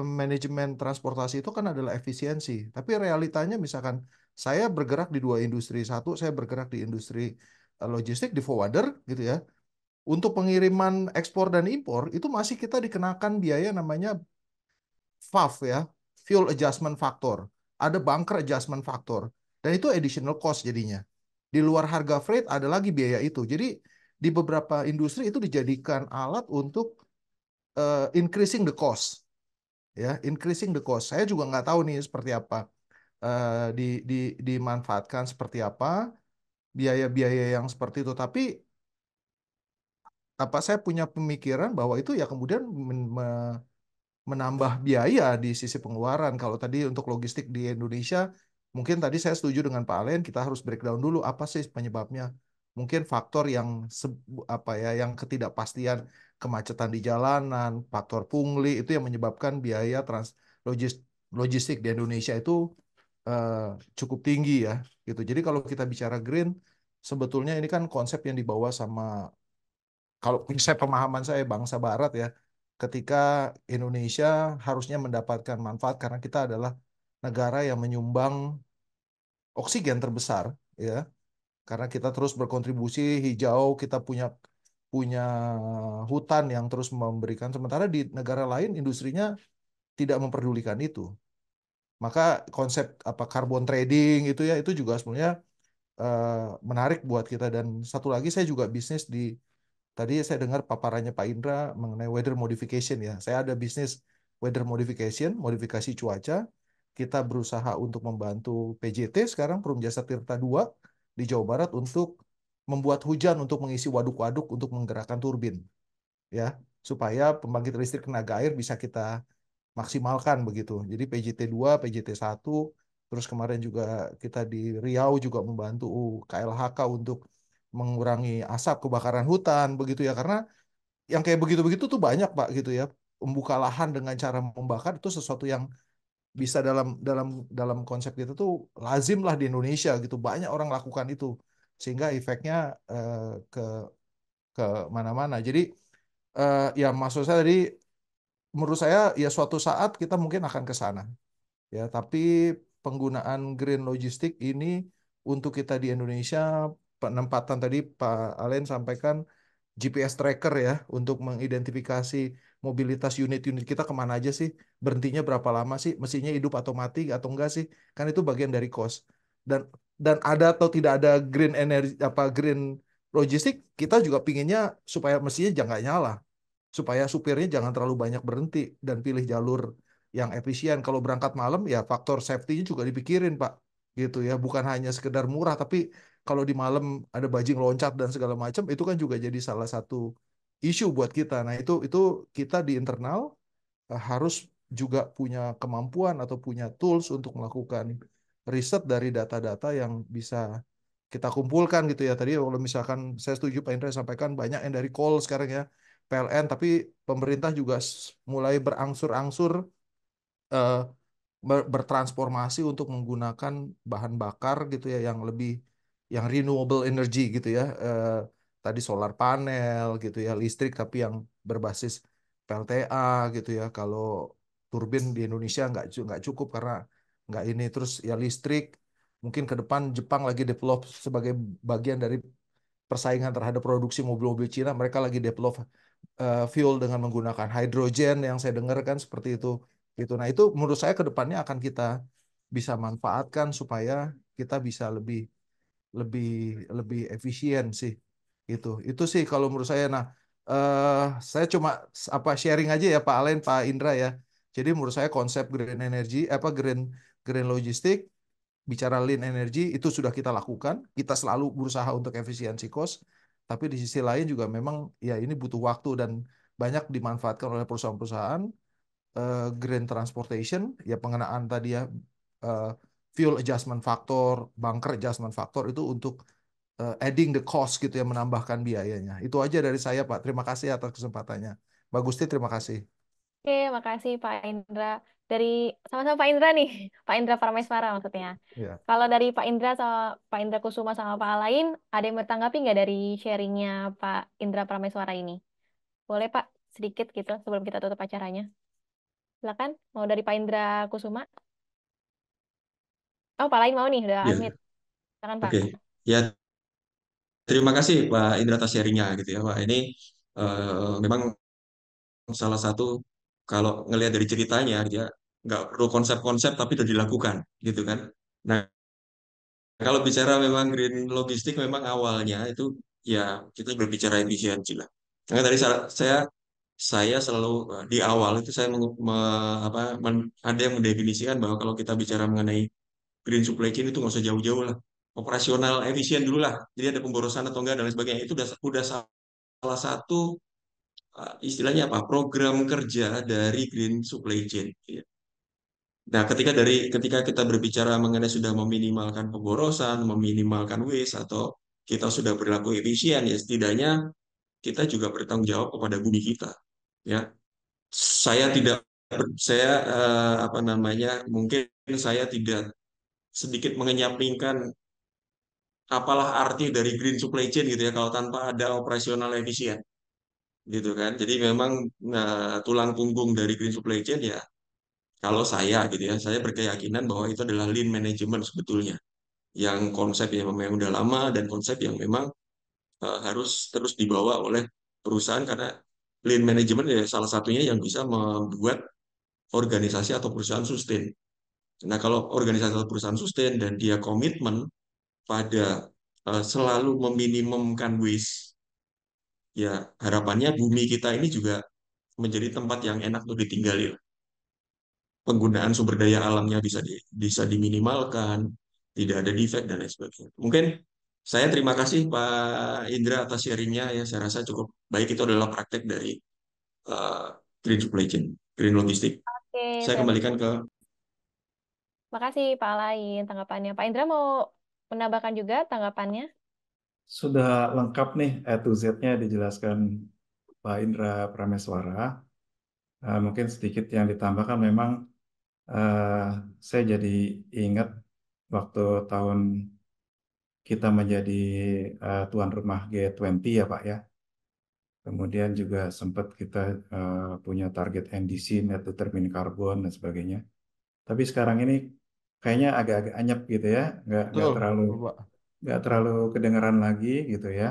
manajemen transportasi itu kan adalah efisiensi. Tapi realitanya misalkan saya bergerak di dua industri. Satu, saya bergerak di industri logistik di forwarder gitu ya. Untuk pengiriman ekspor dan impor itu masih kita dikenakan biaya namanya FAF ya, Fuel Adjustment Factor. Ada bunker adjustment factor. Dan itu additional cost jadinya. Di luar harga freight ada lagi biaya itu. Jadi di beberapa industri itu dijadikan alat untuk increasing the cost ya, increasing the cost. Saya juga nggak tahu nih seperti apa di dimanfaatkan seperti apa biaya-biaya yang seperti itu. Tapi apa saya punya pemikiran bahwa itu ya kemudian menambah biaya di sisi pengeluaran. Kalau tadi untuk logistik di Indonesia, mungkin tadi saya setuju dengan Pak Alen, kita harus breakdown dulu apa sih penyebabnya. Mungkin faktor yang apa ya, yang ketidakpastian kemacetan di jalanan, faktor pungli itu yang menyebabkan biaya logistik di Indonesia itu eh, cukup tinggi ya, gitu. Jadi kalau kita bicara green, sebetulnya ini kan konsep yang dibawa sama kalau saya pemahaman saya bangsa Barat ya, ketika Indonesia harusnya mendapatkan manfaat karena kita adalah negara yang menyumbang oksigen terbesar ya, karena kita terus berkontribusi hijau, kita punya punya hutan yang terus memberikan sementara di negara lain industrinya tidak memperdulikan itu. Maka konsep apa carbon trading itu ya itu juga sebenarnya eh, menarik buat kita dan satu lagi saya juga bisnis di tadi saya dengar paparannya Pak Indra mengenai weather modification ya. Saya ada bisnis weather modification, modifikasi cuaca. Kita berusaha untuk membantu PJT sekarang, Perum Jasa Tirta II di Jawa Barat untuk membuat hujan untuk mengisi waduk-waduk untuk menggerakkan turbin, ya, supaya pembangkit listrik tenaga air bisa kita maksimalkan begitu. Jadi PJT 2, PJT 1, terus kemarin juga kita di Riau juga membantu KLHK untuk mengurangi asap kebakaran hutan begitu ya, karena yang kayak begitu-begitu tuh banyak Pak gitu ya. Membuka lahan dengan cara membakar itu sesuatu yang bisa dalam dalam dalam konsep itu tuh lazim lah di Indonesia gitu. Banyak orang lakukan itu sehingga efeknya ke ke mana-mana. Jadi ya maksud saya tadi menurut saya ya suatu saat kita mungkin akan ke sana. Ya, tapi penggunaan green logistik ini untuk kita di Indonesia, penempatan tadi Pak Alen sampaikan GPS tracker ya untuk mengidentifikasi mobilitas unit-unit kita kemana aja sih, berhentinya berapa lama sih, mesinnya hidup atau mati atau enggak sih, kan itu bagian dari cost. Dan ada atau tidak ada green energy apa green logistik, kita juga pinginnya supaya mesinnya jangan nyala supaya supirnya jangan terlalu banyak berhenti dan pilih jalur yang efisien. Kalau berangkat malam ya faktor safety-nya juga dipikirin Pak. Gitu ya, bukan hanya sekedar murah tapi kalau di malam ada bajing loncat dan segala macam itu kan juga jadi salah satu isu buat kita. Nah, itu kita di internal harus juga punya kemampuan atau punya tools untuk melakukan riset dari data-data yang bisa kita kumpulkan gitu ya. Tadi kalau misalkan saya setuju Pak Indra sampaikan banyak yang dari coal sekarang ya, PLN, tapi pemerintah juga mulai berangsur-angsur eh, bertransformasi untuk menggunakan bahan bakar gitu ya yang renewable energy gitu ya. Tadi solar panel gitu ya, listrik tapi yang berbasis PLTA gitu ya. Kalau turbin di Indonesia nggak cukup karena nggak ini, terus ya listrik mungkin ke depan Jepang lagi develop sebagai bagian dari persaingan terhadap produksi mobil-mobil Cina, mereka lagi develop fuel dengan menggunakan hidrogen yang saya dengar kan seperti itu. Gitu. Nah, itu menurut saya ke depannya akan kita bisa manfaatkan supaya kita bisa lebih lebih lebih efisien sih. Itu sih kalau menurut saya. Nah, saya cuma apa sharing aja ya Pak Alen, Pak Indra ya. Jadi menurut saya konsep green energy apa green green logistik, bicara lean energy itu sudah kita lakukan. Kita selalu berusaha untuk efisiensi cost, tapi di sisi lain juga memang ya ini butuh waktu dan banyak dimanfaatkan oleh perusahaan-perusahaan. Green transportation ya pengenaan tadi ya, eh, fuel adjustment factor, bunker adjustment factor itu untuk adding the cost gitu ya, menambahkan biayanya. Itu aja dari saya Pak. Terima kasih atas kesempatannya. Mbak Gusti, terima kasih. Oke, makasih Pak Indra. Dari sama-sama Pak Indra nih, Pak Indra Parameswara maksudnya. Ya. Kalau dari Pak Indra sama Pak Indra Kusuma sama Pak Alain, ada yang bertanggapi nggak dari sharingnya Pak Indra Parameswara ini? Boleh Pak, sedikit gitu sebelum kita tutup acaranya. Silakan, mau dari Pak Indra Kusuma? Oh, Pak Alain mau nih, udah Ya, unmute. Silakan Pak. oke. Ya, terima kasih Pak Indra atas sharingnya gitu ya Pak. Ini memang salah satu kalau ngelihat dari ceritanya dia nggak perlu konsep-konsep tapi udah dilakukan gitu kan. Nah, kalau bicara memang green logistik memang awalnya itu ya kita berbicara efisiensi lah. Karena tadi saya selalu di awal itu saya ada yang mendefinisikan bahwa kalau kita bicara mengenai green supply chain itu nggak usah jauh-jauh lah. Operasional efisien dulu lah. Jadi ada pemborosan atau enggak dan lain sebagainya itu udah salah satu istilahnya apa program kerja dari green supply chain. Ya. Nah, ketika kita berbicara mengenai sudah meminimalkan pemborosan, meminimalkan waste atau kita sudah berlaku efisien, ya setidaknya kita juga bertanggung jawab kepada bumi kita. Ya, saya tidak, saya apa namanya, mungkin saya tidak sedikit mengenyampingkan apalah arti dari green supply chain gitu ya kalau tanpa ada operasional efisien gitu kan. Jadi memang tulang punggung dari green supply chain ya kalau saya gitu ya, saya berkeyakinan bahwa itu adalah lean management sebetulnya. Yang konsep yang memang udah lama dan konsep yang memang harus terus dibawa oleh perusahaan karena lean management ya salah satunya yang bisa membuat organisasi atau perusahaan sustain. Nah, kalau organisasi atau perusahaan sustain dan dia komitmen pada selalu meminimumkan waste, ya harapannya bumi kita ini juga menjadi tempat yang enak untuk ditinggali. penggunaan sumber daya alamnya bisa diminimalkan, tidak ada defect dan lain sebagainya. Mungkin saya terima kasih Pak Indra atas sharingnya ya. Saya rasa cukup baik. Itu adalah praktek dari uh, Green Supply Chain, Green Logistik. Oke, Saya terima kembalikan ke kasih Pak Alain tanggapannya. Pak Indra mau menambahkan juga tanggapannya? Sudah lengkap nih A to Z-nya dijelaskan Pak Indra Prameswara. Mungkin sedikit yang ditambahkan memang eh, saya jadi ingat waktu tahun kita menjadi tuan rumah G20 ya Pak ya. Kemudian juga sempat kita punya target NDC, Net Determined Carbon dan sebagainya. Tapi sekarang ini kayaknya agak-agak anyep gitu ya, nggak Betul, terlalu betul, Pak. nggak terlalu kedengaran lagi gitu ya.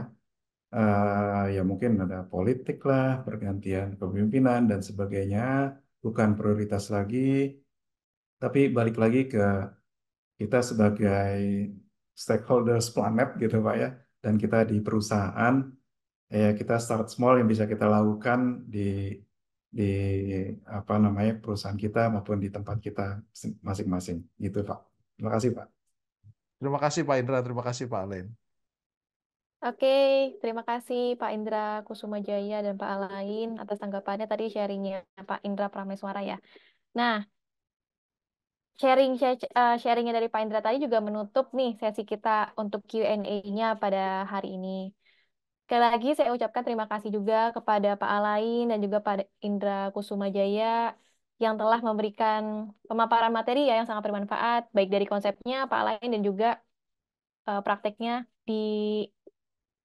Ya mungkin ada politik lah, pergantian kepemimpinan dan sebagainya, bukan prioritas lagi. Tapi balik lagi ke kita sebagai stakeholders planet gitu Pak ya, dan kita di perusahaan, ya kita start small yang bisa kita lakukan di apa namanya perusahaan kita maupun di tempat kita masing-masing gitu Pak. Terima kasih Pak. Terima kasih Pak Indra, terima kasih Pak Alen. Oke, terima kasih Pak Indra Kusuma Jaya dan Pak Alain atas tanggapannya tadi sharingnya Pak Indra Prameswara ya. Nah, sharingnya dari Pak Indra tadi juga menutup nih sesi kita untuk Q&A-nya pada hari ini. Sekali lagi saya ucapkan terima kasih juga kepada Pak Alain dan juga Pak Indra Kusuma Jaya yang telah memberikan pemaparan materi ya yang sangat bermanfaat, baik dari konsepnya Pak Alain dan juga prakteknya di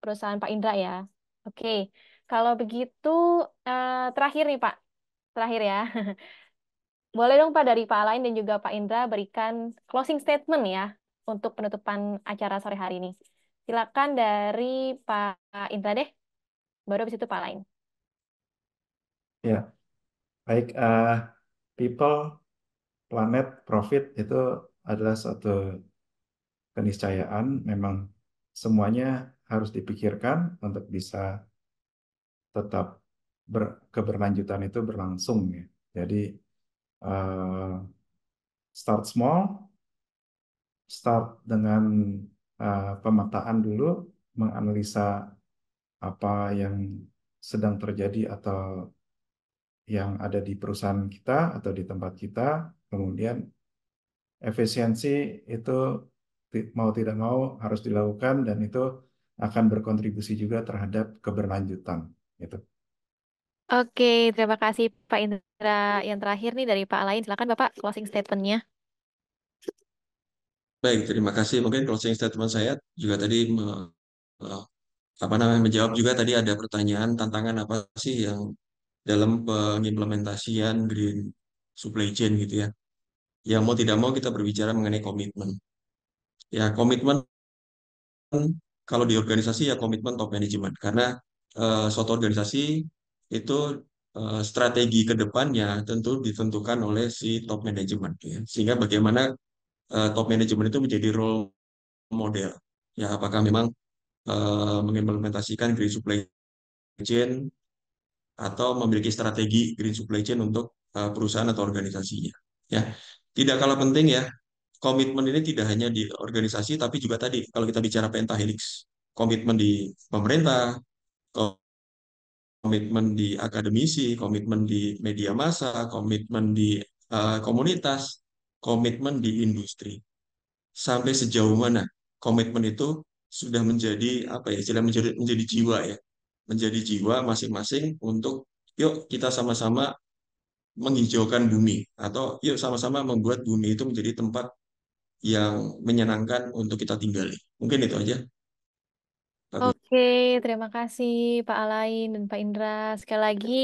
perusahaan Pak Indra ya. Oke, kalau begitu terakhir nih Pak, terakhir ya. Boleh dong Pak dari Pak Alain dan juga Pak Indra berikan closing statement ya untuk penutupan acara sore hari ini. Silakan dari Pak Indra deh, baru habis itu Pak Alain. Ya, baik. People, planet, profit itu adalah suatu keniscayaan. Memang semuanya harus dipikirkan untuk bisa tetap keberlanjutan itu berlangsung ya. Jadi eh, start small, start dengan pemetaan dulu, menganalisa apa yang sedang terjadi atau yang ada di perusahaan kita atau di tempat kita, kemudian efisiensi itu mau tidak mau harus dilakukan dan itu akan berkontribusi juga terhadap keberlanjutan. Gitu. Oke, terima kasih Pak Indra. Yang terakhir nih dari Pak Alain, silakan Bapak closing statement-nya. baik, terima kasih. Mungkin closing statement saya juga tadi eh, apa namanya menjawab juga tadi ada pertanyaan tantangan apa sih yang dalam pengimplementasian green supply chain gitu ya. Yang mau tidak mau kita berbicara mengenai komitmen. Ya, komitmen kalau di organisasi ya komitmen top management karena suatu organisasi itu strategi ke depannya tentu ditentukan oleh si top management ya. Sehingga bagaimana top management itu menjadi role model. Ya, apakah memang mengimplementasikan green supply chain atau memiliki strategi green supply chain untuk perusahaan atau organisasinya. Ya, tidak kalah penting ya, komitmen ini tidak hanya di organisasi, tapi juga tadi kalau kita bicara pentahelix, komitmen di pemerintah, komitmen di akademisi, komitmen di media massa, komitmen di komunitas, komitmen di industri. Sampai sejauh mana komitmen itu sudah menjadi apa ya, istilah menjadi jiwa ya, menjadi jiwa masing-masing untuk yuk kita sama-sama menghijaukan bumi atau yuk sama-sama membuat bumi itu menjadi tempat yang menyenangkan untuk kita tinggali. Mungkin itu aja. Bagus. Oke, terima kasih Pak Alain dan Pak Indra. Sekali lagi,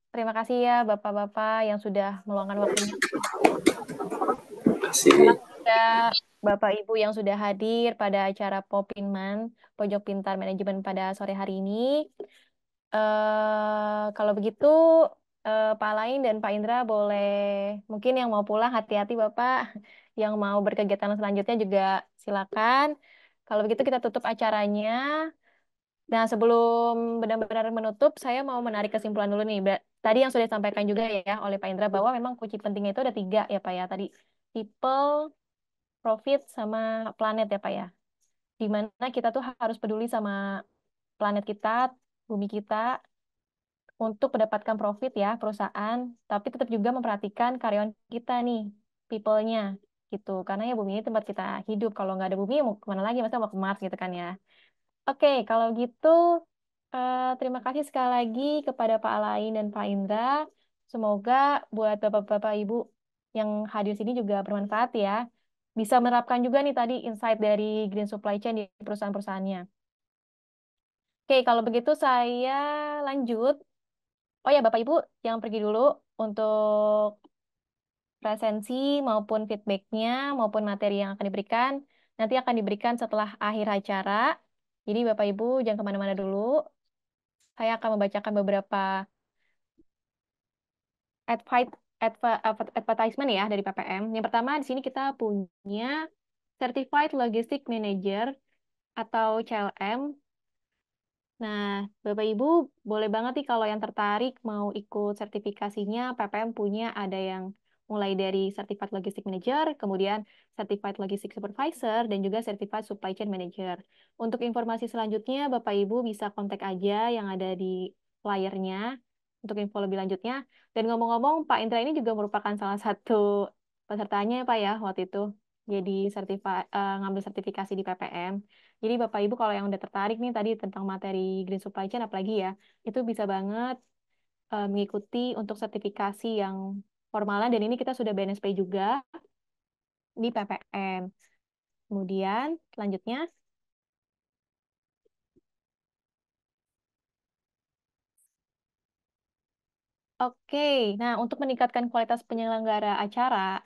terima kasih ya Bapak-Bapak yang sudah meluangkan waktunya. Terima kasih. Juga Bapak Ibu yang sudah hadir pada acara Popinman, Pojok Pintar Manajemen pada sore hari ini. Kalau begitu, Pak Alain dan Pak Indra boleh, mungkin yang mau pulang hati-hati Bapak, yang mau berkegiatan selanjutnya juga silakan. Kalau begitu kita tutup acaranya. Nah, sebelum benar-benar menutup, saya mau menarik kesimpulan dulu nih. tadi yang sudah disampaikan juga ya oleh Pak Indra bahwa memang kunci pentingnya itu ada 3 ya Pak ya. Tadi people, profit, sama planet ya Pak ya. Di mana kita tuh harus peduli sama planet kita, bumi kita, untuk mendapatkan profit ya perusahaan, tapi tetap juga memperhatikan karyawan kita nih, people-nya gitu. Karena ya bumi ini tempat kita hidup. Kalau nggak ada bumi, mau kemana lagi? Masa mau ke Mars gitu kan ya. Oke, kalau gitu terima kasih sekali lagi kepada Pak Alain dan Pak Indra. Semoga buat Bapak-Bapak Ibu yang hadir sini juga bermanfaat ya. Bisa menerapkan juga nih tadi insight dari Green Supply Chain di perusahaan-perusahaannya. Oke, kalau begitu saya lanjut. Oh ya, Bapak Ibu, jangan pergi dulu untuk presensi maupun feedbacknya maupun materi yang akan diberikan. Nanti akan diberikan setelah akhir acara. Jadi Bapak Ibu jangan kemana-mana dulu. Saya akan membacakan beberapa advertisement ya dari PPM. Yang pertama di sini kita punya Certified Logistic Manager atau CLM. Nah, Bapak Ibu boleh banget nih kalau yang tertarik mau ikut sertifikasinya, PPM punya ada yang mulai dari Certified Logistic Manager, kemudian Certified Logistic Supervisor, dan juga Certified Supply Chain Manager. Untuk informasi selanjutnya, Bapak Ibu bisa kontak aja yang ada di flyernya untuk info lebih lanjutnya. Dan ngomong-ngomong, Pak Indra ini juga merupakan salah satu pesertanya ya Pak ya waktu itu. Jadi ngambil sertifikasi di PPM. Jadi Bapak Ibu kalau yang udah tertarik nih tadi tentang materi Green Supply Chain apalagi ya, itu bisa banget mengikuti untuk sertifikasi yang formalan dan ini kita sudah BNSP juga di PPM. Kemudian selanjutnya, oke. Nah, untuk meningkatkan kualitas penyelenggara acara,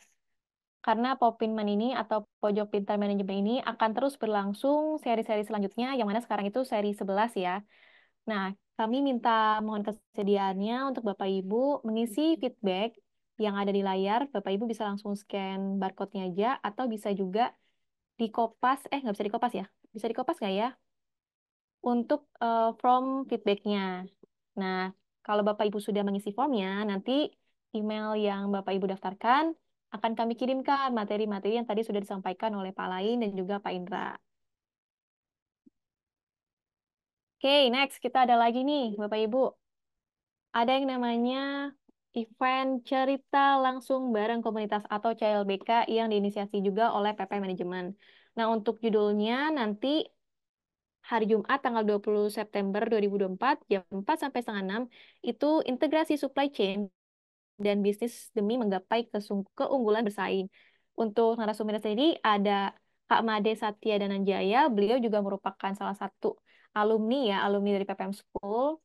karena Popinman ini atau Pojok Pintar Manajemen ini akan terus berlangsung seri-seri selanjutnya, yang mana sekarang itu seri 11 ya. Nah, kami minta mohon kesediaannya untuk Bapak Ibu mengisi feedback yang ada di layar. Bapak Ibu bisa langsung scan barcode-nya aja atau bisa juga dikopas. Nggak bisa dikopas ya? Bisa dikopas nggak ya? Untuk form feedback-nya. Nah, kalau Bapak Ibu sudah mengisi formnya, nanti email yang Bapak Ibu daftarkan akan kami kirimkan materi-materi yang tadi sudah disampaikan oleh Pak Lain dan juga Pak Indra. Oke, next kita ada lagi nih, Bapak Ibu. Ada yang namanya event cerita langsung bareng komunitas atau CLBK yang diinisiasi juga oleh PP Manajemen. Nah, untuk judulnya nanti hari Jumat tanggal 20 September 2024 jam 4 sampai setengah 6 itu integrasi supply chain dan bisnis demi menggapai keunggulan bersaing. Untuk narasumber sendiri ada Kak Made Satya Dananjaya, beliau juga merupakan salah satu alumni dari PPM School,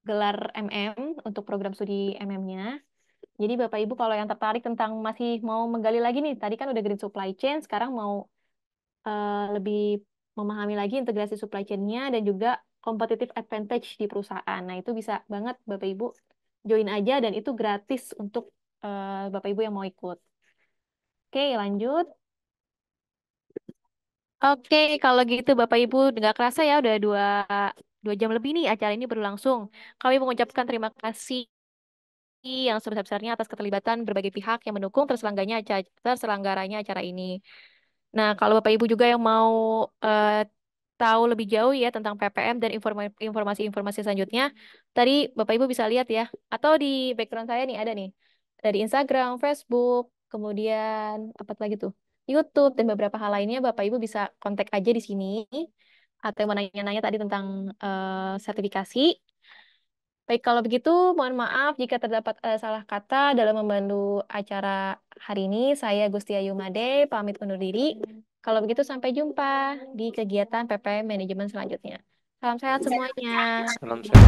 gelar MM untuk program studi MM-nya. Jadi Bapak Ibu kalau yang tertarik tentang masih mau menggali lagi nih, tadi kan udah green supply chain, sekarang mau lebih memahami lagi integrasi supply chain-nya dan juga competitive advantage di perusahaan. Nah itu bisa banget Bapak Ibu join aja dan itu gratis untuk Bapak Ibu yang mau ikut. Oke lanjut. Oke kalau gitu Bapak Ibu nggak kerasa ya udah dua jam lebih nih acara ini berlangsung. Kami mengucapkan terima kasih yang sebesar-besarnya atas keterlibatan berbagai pihak yang mendukung terselenggaranya acara ini. Nah, kalau Bapak Ibu juga yang mau tahu lebih jauh ya tentang PPM dan informasi-informasi selanjutnya, tadi Bapak Ibu bisa lihat ya, atau di background saya nih ada nih, dari Instagram, Facebook, kemudian apa lagi tuh, YouTube dan beberapa hal lainnya, Bapak Ibu bisa kontak aja di sini atau mau nanya-nanya tadi tentang sertifikasi. Baik, kalau begitu, mohon maaf jika terdapat salah kata dalam membantu acara hari ini. Saya Gusti Ayu Made, pamit undur diri. Kalau begitu, sampai jumpa di kegiatan PPM Manajemen selanjutnya. Salam sehat semuanya. Salam sehat.